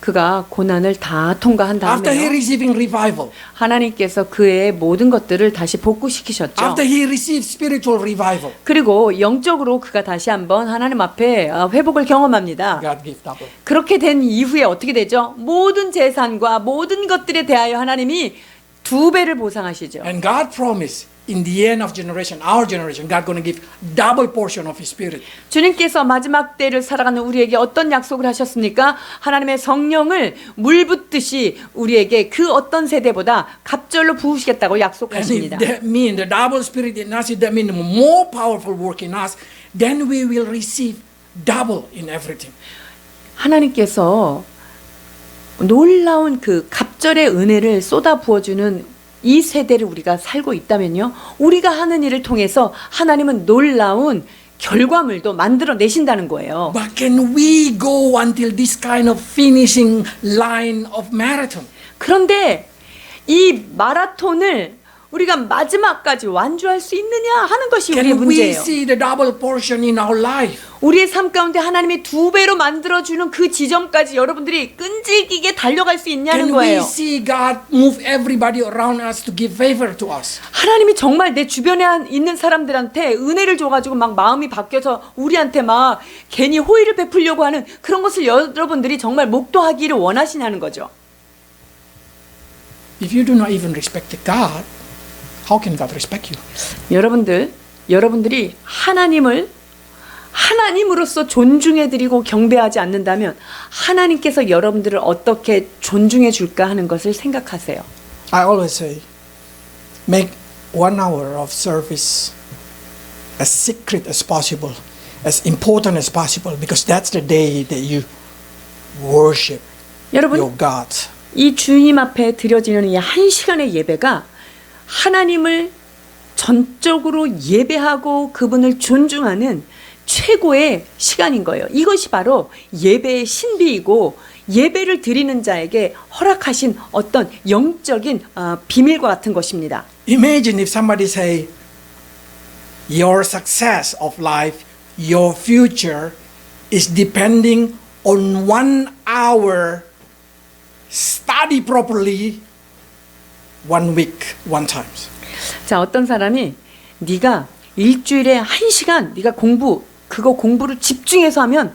그가 고난을 다 통과한 after he 다음에 receiving revival, 하나님께서 그의 모든 것들을 다시 복구시키셨죠. after he received spiritual revival, 그리고 영적으로 그가 다시 한번 하나님 앞에 회복을 경험합니다. God gave double. 그렇게 된 이후에 어떻게 되죠? 모든 재산과 모든 것들에 대하여 하나님이 2배를 보상하시죠. And God promised in the end of generation, our generation, God going to give double portion of His Spirit. 주님께서 마지막 때를 살아가는 우리에게 어떤 약속을 하셨습니까? 하나님의 성령을 물 붓듯이 우리에게 그 어떤 세대보다 갑절로 부으시겠다고 And 약속하십니다. if that mean the double Spirit in us, if that mean more powerful work in us, then we will receive double in everything. 하나님께서 놀라운 그 갑절의 은혜를 쏟아 부어주는 이 세대를 우리가 살고 있다면요, 우리가 하는 일을 통해서 하나님은 놀라운 결과물도 만들어 내신다는 거예요. But can we go until this kind of finishing line of marathon? 그런데 이 마라톤을 우리가 마지막까지 완주할 수 있느냐 하는 것이 우리의 Can we 문제예요. see the double portion in our life? 우리의 삶 가운데 하나님이 2배로 만들어주는 그 지점까지 여러분들이 끈질기게 달려갈 수 있냐는 Can we 거예요. see God move everybody around us to give favor to us? 하나님이 정말 내 주변에 있는 사람들한테 은혜를 줘가지고 막 마음이 바뀌어서 우리한테 막 괜히 호의를 베풀려고 하는 그런 것을 여러분들이 정말 목도하기를 원하시냐는 거죠. If you do not even respect God, how can God respect you? 여러분들이 하나님으로서 존중해드리고 경배하지 않는다면 하나님께서 여러분들을 어떻게 존중해 줄까 하는 것을 생각하세요. I always say, make 1 hour of service as secret as possible, as important as possible, because that's the day that you worship 여러분, your God. 이 주님 앞에 드려지는 이 1시간의 예배가 하나님을 전적으로 예배하고 그분을 존중하는 최고의 시간인 거예요. 이것이 바로 예배의 신비이고 예배를 드리는 자에게 허락하신 어떤 영적인 비밀과 같은 것입니다. Imagine if somebody say, your success of life, your future is depending on 1 hour study properly 1 week, 1 times. 자, 어떤 사람이 네가 일주일에 1시간 네가 공부를 집중해서 하면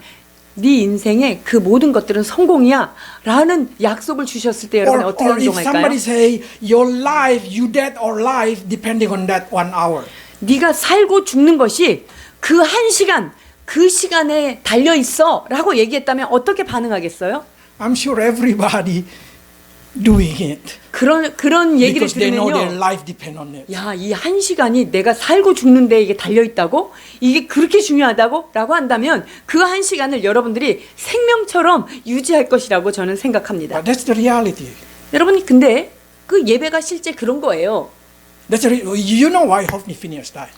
네 인생의 그 모든 것들은 성공이야 라는 약속을 주셨을 때 여러분 어떻게 or if 행동할까요? somebody say your life, you dead or alive, depending on that 1 hour. 네가 살고 죽는 것이 그 한 시간, 그 시간에 달려 있어 라고 얘기했다면 어떻게 반응하겠어요? I'm sure everybody doing it 그런 얘기를 because they know their 들으면요. life depend on it. 야, 이 한 시간이 내가 살고 죽는데 이게 달려 있다고? 이게 그렇게 중요하다고? 라고 한다면 그 한 시간을 여러분들이 생명처럼 유지할 것이라고 저는 생각합니다. But that's the reality. 여러분, 근데 그 예배가 실제 그런 거예요. That's the you know why Hophni Phinehas died?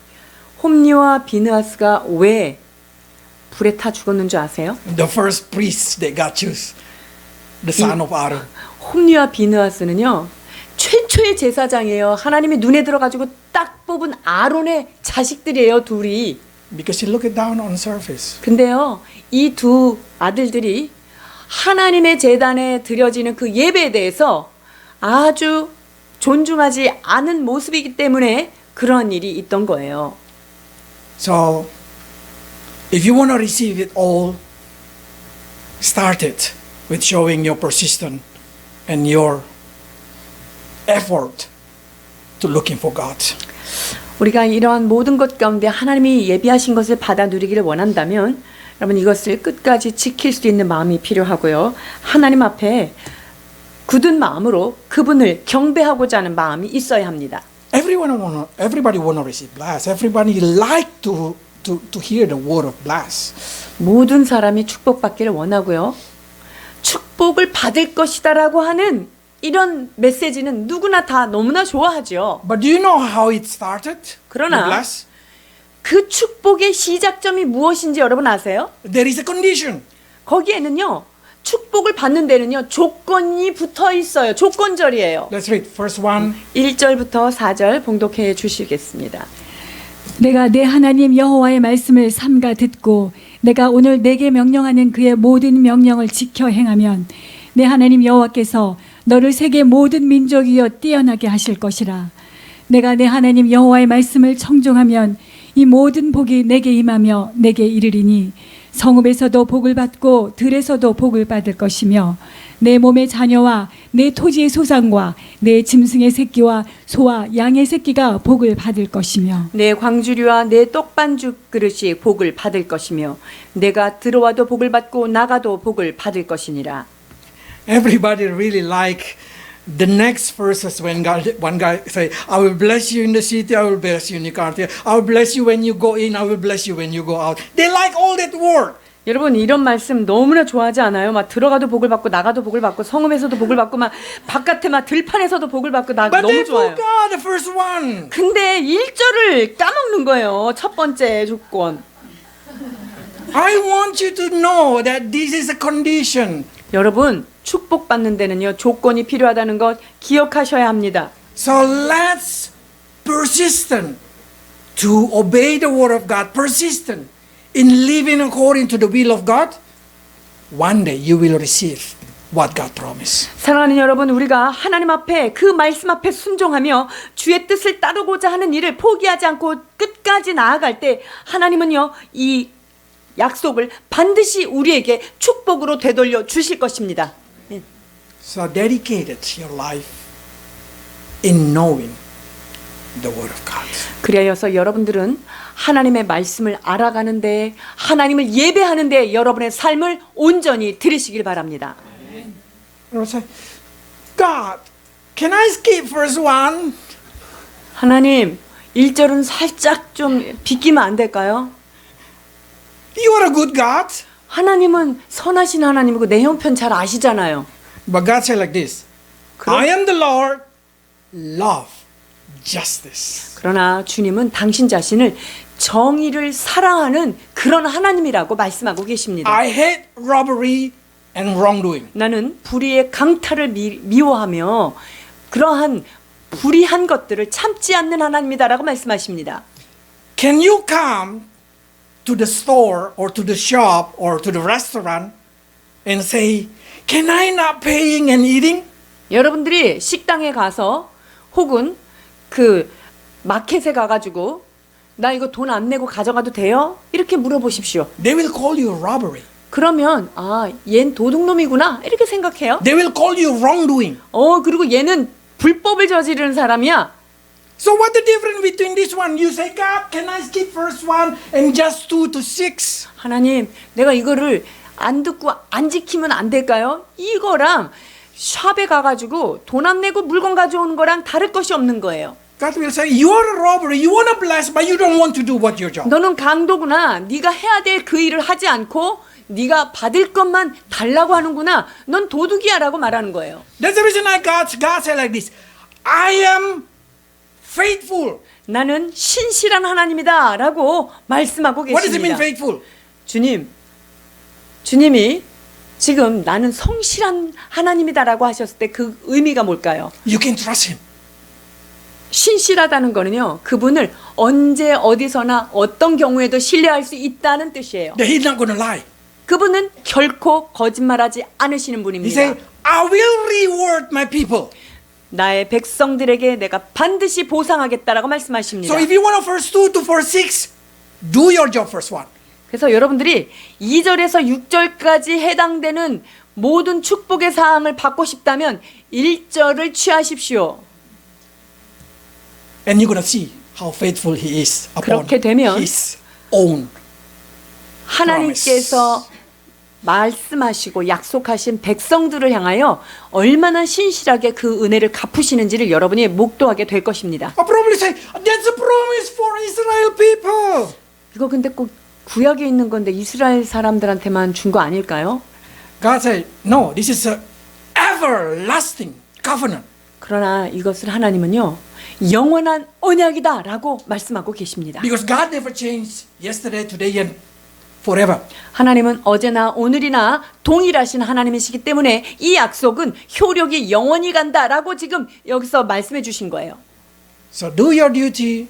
홈리와 비느하스가 왜 불에 타 죽었는 줄 아세요? The first priests that God chose, the son of Aaron. 홈리와 비느하스는요 최초의 제사장이에요. 하나님이 눈에 들어가지고 딱 뽑은 아론의 자식들이에요, 둘이. Because he looked down on surface. 근데요 이 두 아들들이 하나님의 제단에 드려지는 그 예배에 대해서 아주 존중하지 않은 모습이기 때문에 그런 일이 있던 거예요. So, if you want to receive it all, start it with showing your persistence and your effort to looking for God. 우리가 이러한 모든 것 가운데 하나님이 예비하신 것을 받아 누리기를 원한다면 여러분 이것을 끝까지 지킬 수 있는 마음이 필요하고요. 하나님 앞에 굳은 마음으로 그분을 경배하고자 하는 마음이 있어야 합니다. Everybody wanna receive bless. Everybody like to hear the word of bless. 모든 사람이 축복받기를 원하고요. 축복을 받을 것이다라고 하는 이런 메시지는 누구나 다 너무나 좋아하죠. But do you know how it started? 그러나 The bless? 그 축복의 시작점이 무엇인지 여러분 아세요? There is a condition. 거기에는요. 축복을 받는 데는요. 조건이 붙어 있어요. 조건절이에요. Let's read verse 1. 1절부터 4절 봉독해 주시겠습니다. 내가 내 하나님 여호와의 말씀을 삼가 듣고 내가 오늘 내게 명령하는 그의 모든 명령을 지켜 행하면 내 하나님 여호와께서 너를 세계 모든 민족이여 뛰어나게 하실 것이라. 내가 내 하나님 여호와의 말씀을 청종하면 이 모든 복이 내게 임하며 내게 이르리니 성읍에서도 복을 받고 들에서도 복을 받을 것이며 내 몸의 자녀와 내 토지의 소산과 내 짐승의 새끼와 소와 양의 새끼가 복을 받을 것이며 내 광주리와 내 떡반죽 그릇이 복을 받을 것이며 내가 들어와도 복을 받고 나가도 복을 받을 것이니라. Everybody really like the next verses when one guy say, I will bless you in the city, I will bless you in the country, I will bless you when you go in, I will bless you when you go out. They like all that word. 여러분 이런 말씀 너무나 좋아하지 않아요? 막 들어가도 복을 받고 나가도 복을 받고 성읍에서도 복을 받고 막 바깥에 막 들판에서도 복을 받고 나 But 너무 they 좋아요. forgot the first one. 근데 1절을 까먹는 거예요. 첫 번째 조건. I want you to know that this is a condition. 여러분 축복받는 데는요. 조건이 필요하다는 것 기억하셔야 합니다. So let's persistent to obey the word of God, persistent in living according to the will of God. One day you will receive what God promised. 사랑하는 여러분, 우리가 하나님 앞에 그 말씀 앞에 순종하며 주의 뜻을 따르고자 하는 일을 포기하지 않고 끝까지 나아갈 때 하나님은요 이 약속을 반드시 우리에게 축복으로 되돌려 주실 것입니다. So dedicated your life in knowing the word of God. 그리하여서 여러분들은 하나님의 말씀을 알아가는데 하나님을 예배하는데 여러분의 삶을 온전히 들이시길 바랍니다. You say, God, can I skip verse 1? 하나님 1절은 살짝 좀 비키면 안 될까요? You are a good God. 하나님은 선하신 하나님이고 내 형편 잘 아시잖아요. But God said like this, I am the Lord, love, justice. 그러나 주님은 당신 자신을 정의를 사랑하는 그런 하나님이라고 말씀하고 계십니다. I hate robbery and wrongdoing. 나는 불의의 강탈을 미워하며 그러한 불의한 것들을 참지 않는 하나님이다라고 말씀하십니다. Can you come to the store or to the shop or to the restaurant and say, can I not paying and eating? 여러분들이 식당에 가서 혹은 그 마켓에 가가지고 나 이거 돈 안 내고 가져가도 돼요? 이렇게 물어보십시오. They will call you robbery. 그러면 얜 도둑놈이구나 이렇게 생각해요. They will call you wrongdoing. 그리고 얘는 불법을 저지르는 사람이야. So what the difference between this one? You say, God, can I skip first one and just 2 to 6? 하나님, 내가 이거를 안 듣고 안 지키면 안 될까요? 이거랑 샵에 가가지고 돈 안 내고 물건 가져오는 거랑 다를 것이 없는 거예요. God will say, you are a robber, you want to bless, but you don't want to do what your job. 너는 강도구나. 네가 해야 될 그 일을 하지 않고 네가 받을 것만 달라고 하는구나. 넌 도둑이야라고 말하는 거예요. That's the reason God said like this, I am faithful. 나는 신실한 하나님이다라고 말씀하고 What does it mean 계십니다. faithful? 주님이 지금 나는 성실한 하나님이다라고 하셨을 때 그 의미가 뭘까요? You can trust him. 신실하다는 거는요, 그분을 언제 어디서나 어떤 경우에도 신뢰할 수 있다는 뜻이에요. That he's not going to lie. 그분은 결코 거짓말하지 않으시는 He 분입니다. said, I will reward my people. 나의 백성들에게 내가 반드시 보상하겠다라고 말씀하십니다. So if you want to first 2 to 4, 6, do your job first one. 그래서 여러분들이 2절에서 6절까지 해당되는 모든 축복의 사항을 받고 싶다면 1절을 취하십시오. And you're going to see how faithful he is upon 그렇게 되면 his own. 하나님께서 말씀하시고 약속하신 백성들을 향하여 얼마나 신실하게 그 은혜를 갚으시는지를 여러분이 목도하게 될 것입니다. I probably say, that's a promise for Israel people. 이거 근데 꼭 구약에 있는 건데 이스라엘 사람들한테만 준 거 아닐까요? God said, no, this is an everlasting covenant. 그러나 이것을 하나님은요, 영원한 언약이다라고 말씀하고 계십니다. Because God never changed yesterday, today, and forever. 하나님은 어제나 오늘이나 동일하신 하나님이시기 때문에 이 약속은 효력이 영원히 간다라고 지금 여기서 말씀해 주신 거예요. So do your duty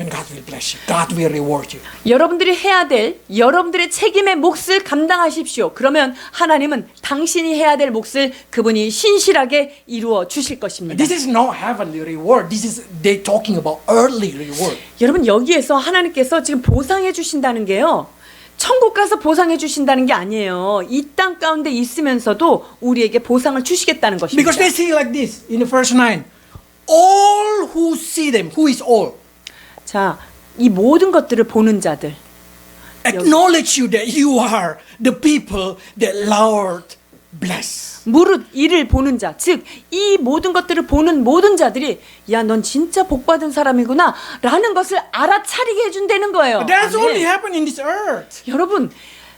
and God will bless you. God will reward you. 여러분들이 해야 될 여러분들의 책임의 몫을 감당하십시오. 그러면 하나님은 당신이 해야 될 몫을 그분이 신실하게 이루어 주실 것입니다. This is no heavenly reward. This is they talking about earthly reward. 여러분 여기에서 하나님께서 지금 보상해 주신다는 게요. 천국 가서 보상해 주신다는 게 아니에요. 이 땅 가운데 있으면서도 우리에게 보상을 주시겠다는 것입니다. Because they say like this in the verse 9. All who see them, who is all? 자, 이 모든 것들을 보는 자들, Acknowledge you that you are the people that Lord bless. 무릇 이를 보는 자, 즉 이 모든 것들을 보는 모든 자들이 야, 넌 진짜 복받은 사람이구나 라는 것을 알아차리게 해준다는 거예요. That's 아멘. only happened in this earth. 여러분,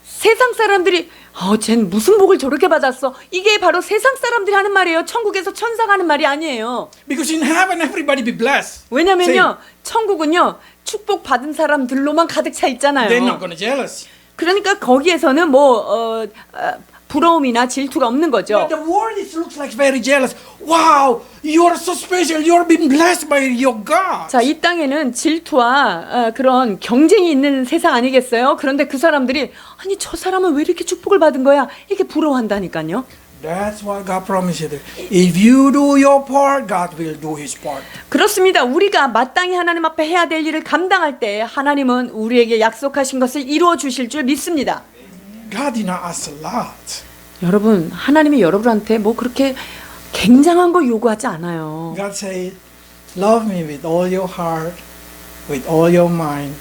세상 사람들이 쟨 무슨 복을 저렇게 받았어? 이게 바로 세상 사람들이 하는 말이에요. 천국에서 천사가 하는 말이 아니에요. Because in heaven everybody be blessed. 왜냐면요, 천국은요 축복 받은 사람들로만 가득 차 있잖아요. They're not gonna jealous. 그러니까 거기에서는 부러움이나 질투가 없는 거죠. But the world it looks like very jealous. Wow, you are so special. You are being blessed by your God. 자, 이 땅에는 질투와 그런 경쟁이 있는 세상 아니겠어요? 그런데 그 사람들이 아니 저 사람은 왜 이렇게 축복을 받은 거야? 이렇게 부러워한다니까요. That's why God promised you. If you do your part, God will do His part. 그렇습니다. 우리가 마땅히 하나님 앞에 해야 될 일을 감당할 때 하나님은 우리에게 약속하신 것을 이루어 주실 줄 믿습니다. God did not ask a lot. 여러분, 하나님이 여러분한테 뭐 그렇게 굉장한 거 요구하지 않아요. God said, "Love me with all your heart, with all your mind,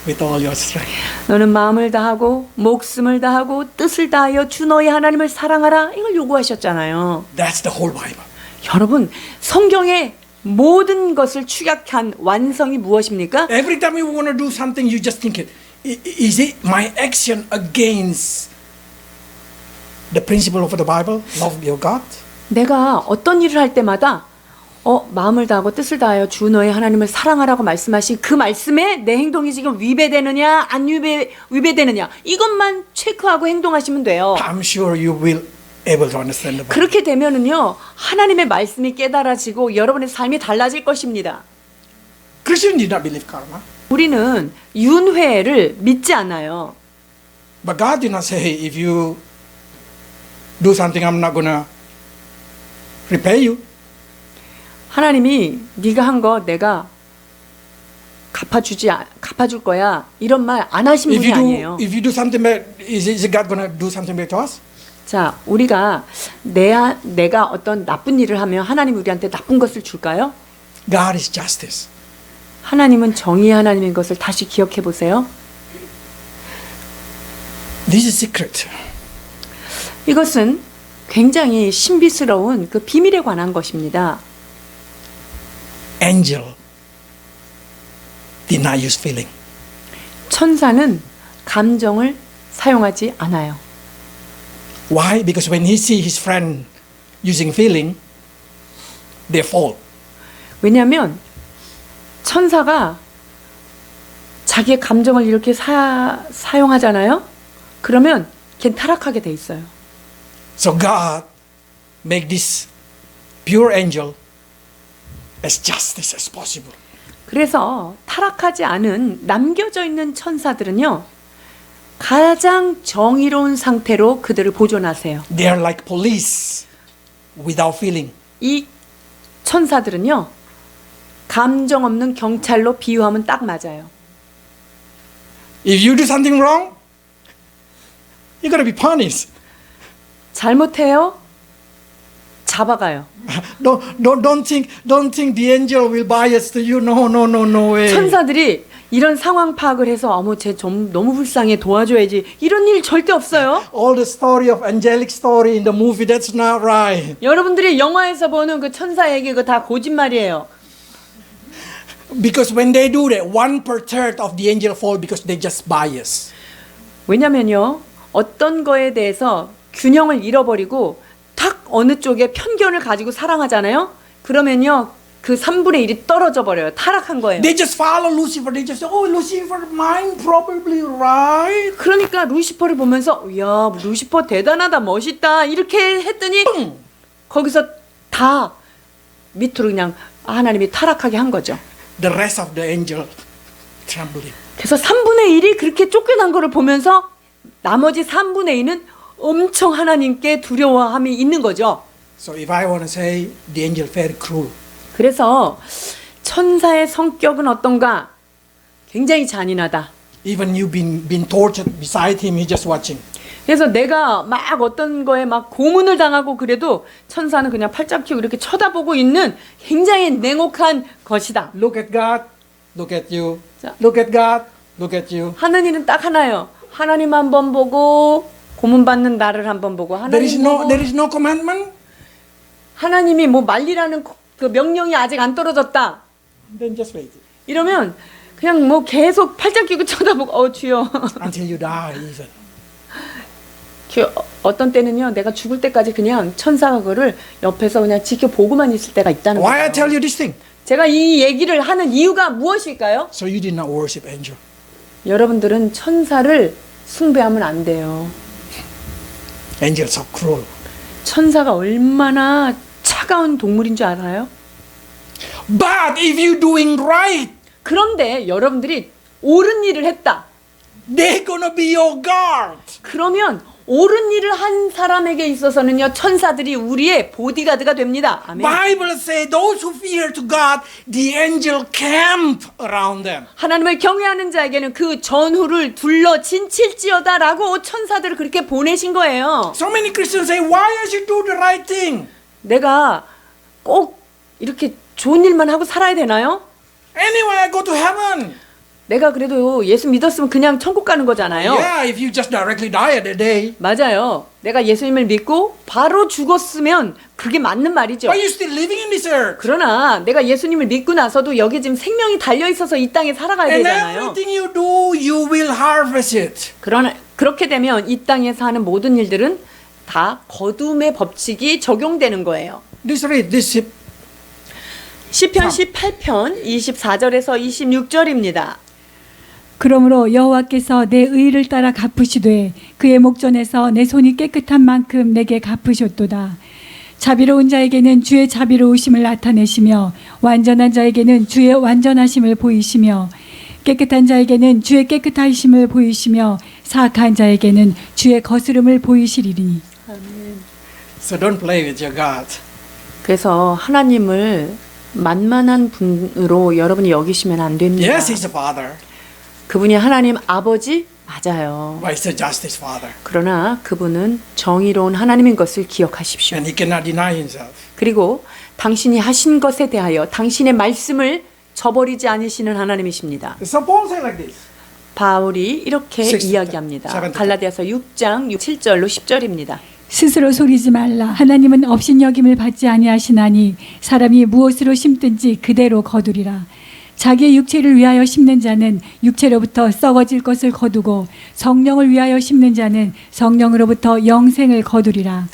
with all your strength." 너는 마음을 다하고 목숨을 다하고 뜻을 다하여 주 너희 하나님을 사랑하라. 이걸 요구하셨잖아요. That's the whole Bible. 여러분, 성경의 모든 것을 축약한 완성이 무엇입니까? Every time you want to do something, you just think it. Is it my action against the principle of the Bible? Love your God. 내가 어떤 일을 할 때마다 마음을 다하고 뜻을 다하여 주 너의 하나님을 사랑하라고 말씀하신 그 말씀에 내 행동이 지금 위배되느냐 안 위배되느냐 이것만 체크하고 행동하시면 돼요. I'm sure you will able to understand the Bible. 그렇게 되면은요 하나님의 말씀이 깨달아지고 여러분의 삶이 달라질 것입니다. Christians did not believe karma. 우리는 윤회를 믿지 않아요. But God did not say, if you do something, I'm not gonna repay you. 하나님이 네가 한 거 내가 갚아줄 거야 이런 말 안 하신 분이 아니에요. If you do something bad, is God going to do something back to us? 자, 우리가 내가 어떤 나쁜 일을 하면 하나님 우리한테 나쁜 것을 줄까요? God is justice. 하나님은 정의의 하나님인 것을 다시 기억해 보세요. This is secret. 이것은 굉장히 신비스러운 그 비밀에 관한 것입니다. Angel did not use feeling. 천사는 감정을 사용하지 않아요. Why? Because when he see his friend using feeling, they fall. 왜냐하면 천사가 자기의 감정을 이렇게 사용하잖아요. 그러면 걔는 타락하게 돼 있어요. So God make this pure angel as justice as possible. 그래서 타락하지 않은 남겨져 있는 천사들은요, 가장 정의로운 상태로 그들을 보존하세요. They are like police without feeling. 이 천사들은요, 감정 없는 경찰로 비유하면 딱 맞아요. If you do something wrong, you're going to be punished. 잘못해요? 잡아가요. Don't think the angel will bias to you. No way. 천사들이 이런 상황 파악을 해서 어머 쟤 좀 너무 불쌍해 도와줘야지 이런 일 절대 없어요. All the story of angelic story in the movie, that's not right. 여러분들이 영화에서 보는 그 천사 얘기 그거 다 거짓말이에요. Because when they do that, 1/3 of the angel fall because they just bias. 왜냐면요, 어떤 거에 대해서 균형을 잃어버리고 탁 어느 쪽에 편견을 가지고 사랑하잖아요. 그러면요, 그 3분의 1이 떨어져 버려요. 타락한 거예요. They just follow Lucifer. They just say, oh, Lucifer, mine probably right. 그러니까 루시퍼를 보면서 야, 루시퍼 대단하다, 멋있다 이렇게 했더니 거기서 다 밑으로 그냥 하나님이 타락하게 한 거죠. The rest of the angel trembling. 그래서 3분의 1이 그렇게 쫓겨난 거를 보면서 나머지 3분의 2는 엄청 하나님께 두려워함이 있는 거죠. So if I want to say the angel very cruel. 그래서 천사의 성격은 어떤가? 굉장히 잔인하다. Even you been tortured beside him, he's just watching. 그래서 내가 막 어떤 거에 막 고문을 당하고 그래도 천사는 그냥 팔짱 끼고 이렇게 쳐다보고 있는 굉장히 냉혹한 것이다. Look at God, look at you. 자. Look at God, look at you. 하는 일은 딱 하나예요. 하나님 한 번 보고 고문받는 나를 한 번 보고 There is 하나님 보고 there is no commandment. 하나님이 뭐 말리라는 그 명령이 아직 안 떨어졌다. Then just wait 이러면 그냥 뭐 계속 팔짱 끼고 쳐다보고 주여. until you die even. 어떤 때는요, 내가 죽을 때까지 그냥 천사가 그거를 옆에서 그냥 지켜보고만 있을 때가 있다는 Why I 거예요. tell you this thing? 제가 이 얘기를 하는 이유가 무엇일까요? So you did not worship angel. 여러분들은 천사를 숭배하면 안 돼요. Angels are cruel. 천사가 얼마나 차가운 동물인 줄 알아요? But if you doing right, 그런데 여러분들이 옳은 일을 했다. they're gonna be your guard. 그러면 옳은 일을 한 사람에게 있어서는요, 천사들이 우리의 보디가드가 됩니다. 아멘. Bible say those who fear to God, the angel camp around them. 하나님을 경외하는 자에게는 그 전후를 둘러 진칠지어다라고 천사들을 그렇게 보내신 거예요. So many Christians say, why I should do the right thing? 내가 꼭 이렇게 좋은 일만 하고 살아야 되나요? Anyway, I go to heaven. 내가 그래도 예수 믿었으면 그냥 천국 가는 거잖아요. Yeah, if you just directly die at the day. 맞아요. 내가 예수님을 믿고 바로 죽었으면 그게 맞는 말이죠. But you're still living in this earth. 그러나 내가 예수님을 믿고 나서도 여기 지금 생명이 달려 있어서 이 땅에 살아가야 And 되잖아요. everything you do, you will harvest it. 그러나 그렇게 되면 이 땅에서 하는 모든 일들은 다 거둠의 법칙이 적용되는 거예요. This read, this 시편 18편 24절에서 26절입니다. 그러므로 여호와께서 내 의를 따라 갚으시되 그의 목전에서 내 손이 깨끗한 만큼 내게 갚으셨도다. 자비로운 자에게는 주의 자비로우심을 나타내시며 완전한 자에게는 주의 완전하심을 보이시며 깨끗한 자에게는 주의 깨끗하심을 보이시며 사악한 자에게는 주의 거스름을 보이시리니. So don't play with your God. 그래서 하나님을 만만한 분으로 여러분이 여기시면 안 됩니다. Yes, He's a Father. 그분이 하나님 아버지 맞아요. but He's the justice Father. 그러나 그분은 정의로운 하나님인 것을 기억하십시오. And He cannot deny Himself. 그리고 당신이 하신 것에 대하여 당신의 말씀을 저버리지 않으시는 하나님이십니다. So Paul said like this. 바울이 이렇게 Sixth 이야기합니다. seventh 갈라디아서 6장 7절로 10절입니다. 스스로 소리지 말라. 하나님은 업신여김을 받지 아니하시나니 사람이 무엇으로 심든지 그대로 거두리라. 자기의 육체를 위하여 심는 자는 육체로부터 썩어질 것을 거두고 성령을 위하여 심는 자는 성령으로부터 영생을 거두리라.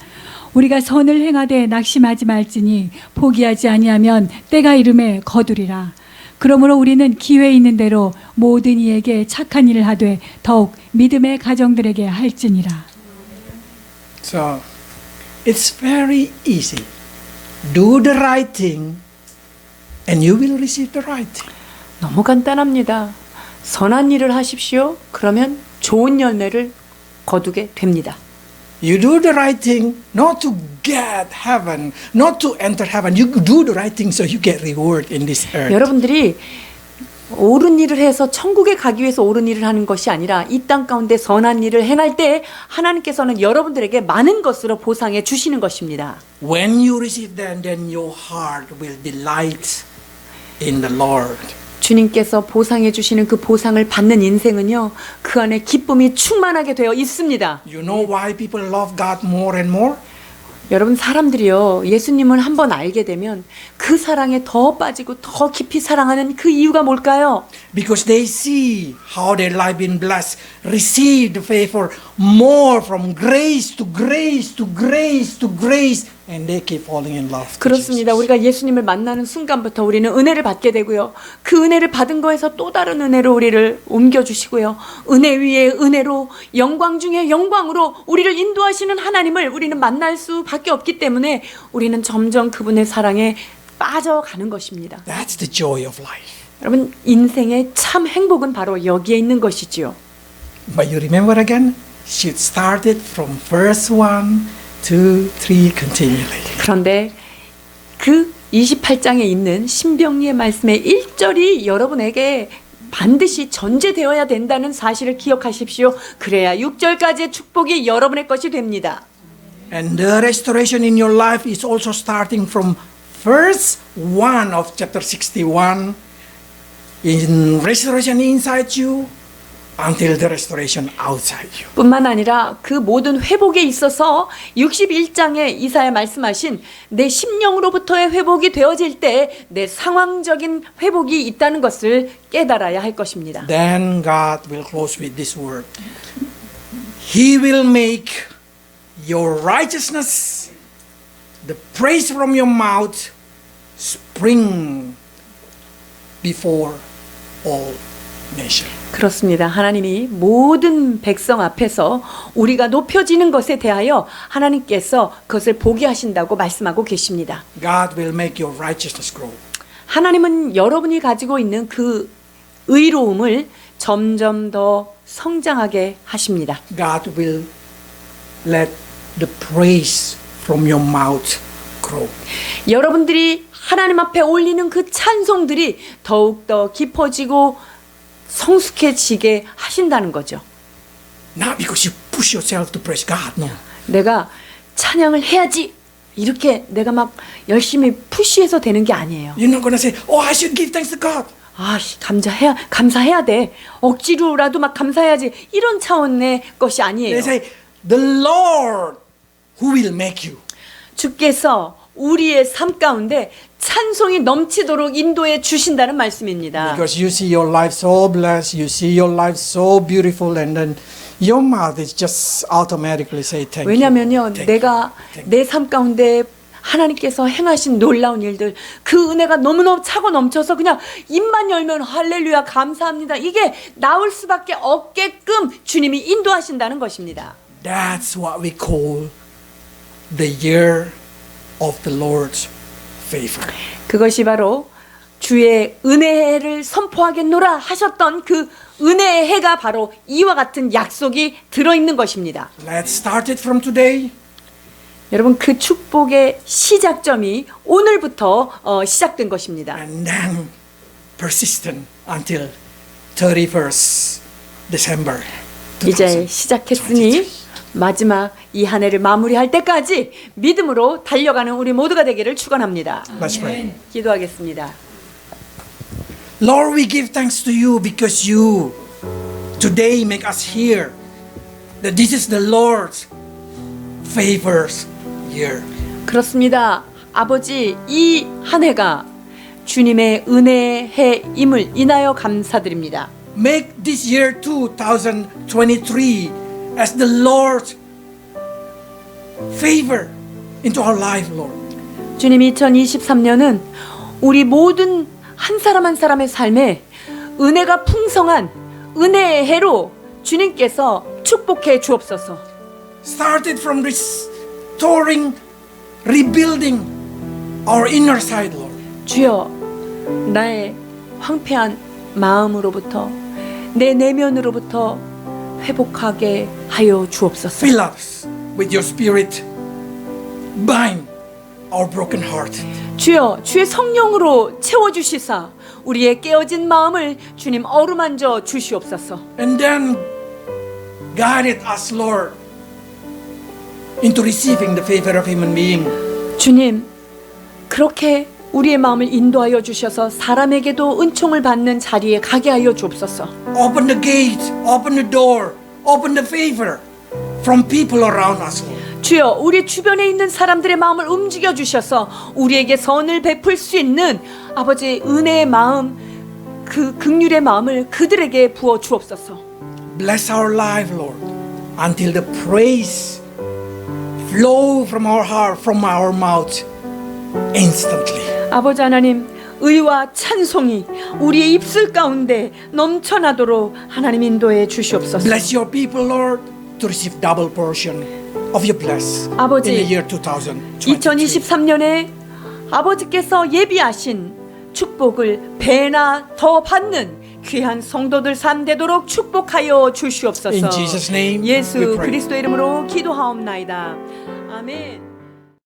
우리가 선을 행하되 낙심하지 말지니 포기하지 아니하면 때가 이름에 거두리라. 그러므로 우리는 기회 있는 대로 모든 이에게 착한 일을 하되 더욱 믿음의 가정들에게 할지니라. So it's very easy. Do the right thing and you will receive the right thing. 너무 간단합니다. 선한 일을 하십시오. 그러면 좋은 열매를 거두게 됩니다. You do the right thing not to get heaven, not to enter heaven. You do the right thing so you get reward in this earth. 여러분들이 옳은 일을 해서 천국에 가기 위해서 옳은 일을 하는 것이 아니라 이 땅 가운데 선한 일을 행할 때 하나님께서는 여러분들에게 많은 것으로 보상해 주시는 것입니다. When you receive them, then your heart will delight in the Lord. 주님께서 보상해 주시는 그 보상을 받는 인생은요, 그 안에 기쁨이 충만하게 되어 있습니다. You know why people love God more and more? 여러분, 사람들이요, 예수님을 한번 알게 되면 그 사랑에 더 빠지고 더 깊이 사랑하는 그 이유가 뭘까요? Because they see how their life been blessed, receive the favor more from grace to grace to grace to grace, and they keep falling in love. with 그렇습니다. Jesus. 우리가 예수님을 만나는 순간부터 우리는 은혜를 받게 되고요. 그 은혜를 받은 거에서 또 다른 은혜로 우리를 옮겨주시고요. 은혜 위에 은혜로, 영광 중에 영광으로 우리를 인도하시는 하나님을 우리는 만날 수밖에 없기 때문에 우리는 점점 그분의 사랑에 빠져가는 것입니다. That's the joy of life. 여러분, 인생의 참 행복은 바로 여기에 있는 것이지요. But you remember again, she started from verse 1, 2, 3 continually. 그런데 그 28장에 있는 신병리의 말씀의 1절이 여러분에게 반드시 전제되어야 된다는 사실을 기억하십시오. 그래야 6절까지의 축복이 여러분의 것이 됩니다. And the restoration in your life is also starting from verse 1 of chapter 61, in restoration inside you until the restoration outside you. 뿐만 아니라 그 모든 회복에 있어서 61장에 이사야 말씀하신 내 심령으로부터의 회복이 되어질 때 내 상황적인 회복이 있다는 것을 깨달아야 할 것입니다. Then God will close with this word. He will make your righteousness, the praise from your mouth, spring before all nations. 그렇습니다. 하나님이 모든 백성 앞에서 우리가 높여지는 것에 대하여 하나님께서 그것을 보게 하신다고 말씀하고 계십니다. God will make your righteousness grow. 하나님은 여러분이 가지고 있는 그 의로움을 점점 더 성장하게 하십니다. God will let the praise from your mouth grow. 여러분들이 하나님 앞에 올리는 그 찬송들이 더욱더 깊어지고 성숙해지게 하신다는 거죠. Not because you push yourself to praise God, no. 내가 찬양을 해야지 이렇게 내가 막 열심히 푸시해서 되는 게 아니에요. You're not going to say, oh, I should give thanks to God. 아, 감사해야 돼. 억지로라도 막 감사해야지. 이런 차원의 것이 아니에요. They say, the Lord who will make you. 주께서 우리의 삶 가운데 찬송이 넘치도록 인도해 주신다는 말씀입니다. Because you see your life so blessed, you see your life so beautiful, and then your mouth is just automatically say thank you. 왜냐면요, Thank 내가 you, thank you. 내 삶 가운데 하나님께서 행하신 놀라운 일들, 그 은혜가 너무너무 차고 넘쳐서 그냥 입만 열면 할렐루야 감사합니다. 이게 나올 수밖에 없게끔 주님이 인도하신다는 것입니다. That's what we call the year of the Lord's favor. 그것이 바로 주의 은혜를 선포하겠노라 하셨던 그 은혜의 해가 바로 이와 같은 약속이 들어있는 것입니다. Let's start it from today. 여러분, 그 축복의 시작점이 오늘부터 시작된 것입니다. And then persistent until 31st December. 이제 시작했으니 마지막 이 한 해를 마무리할 때까지 믿음으로 달려가는 우리 모두가 되기를 축원합니다. Let's pray. 기도하겠습니다. Lord, we give thanks to you because you today make us hear that this is the Lord's favors year. 그렇습니다. 아버지, 이 한 해가 주님의 은혜의 해임을 인하여 감사드립니다. Make this year 2023 as the Lord's favor into our life, Lord. 주님, 2023년은 우리 모든 한 사람 한 사람의 삶에 은혜가 풍성한 은혜의 해로 주님께서 축복해 주옵소서. Started from restoring, rebuilding our inner side, Lord. 주여, 나의 황폐한 마음으로부터 내 내면으로부터 회복하게 하여 주옵소서. Fill us with your spirit. Bind our broken heart. 주여, 주의 성령으로 채워주시사 우리의 깨어진 마음을 주님 어루만져 주시옵소서. And then guide us, Lord, into receiving the favor of human being. 주님, 그렇게 우리의 마음을 인도하여 주셔서 사람에게도 은총을 받는 자리에 가게 하여 주옵소서. Open the gate, open the door, open the favor from people around us, Lord. 주여, 우리 주변에 있는 사람들의 마음을 움직여 주셔서 우리에게 선을 베풀 수 있는 아버지의 은혜의 마음, 그 긍휼의 마음을 그들에게 부어 주옵소서. Bless our life, Lord, until the praise flow from our heart, from our mouth, instantly. 아버지 하나님, 의와 찬송이 우리의 입술 가운데 넘쳐나도록 하나님 인도해 주시옵소서. Bless your people, Lord, to receive double portion of your bless 아버지, in the year 2023. 2023년에 아버지께서 예비하신 축복을 배나 더 받는 귀한 성도들 삶 되도록 축복하여 주시옵소서. In Jesus' name, 예수 we pray. 그리스도 이름으로 기도하옵나이다. 아멘.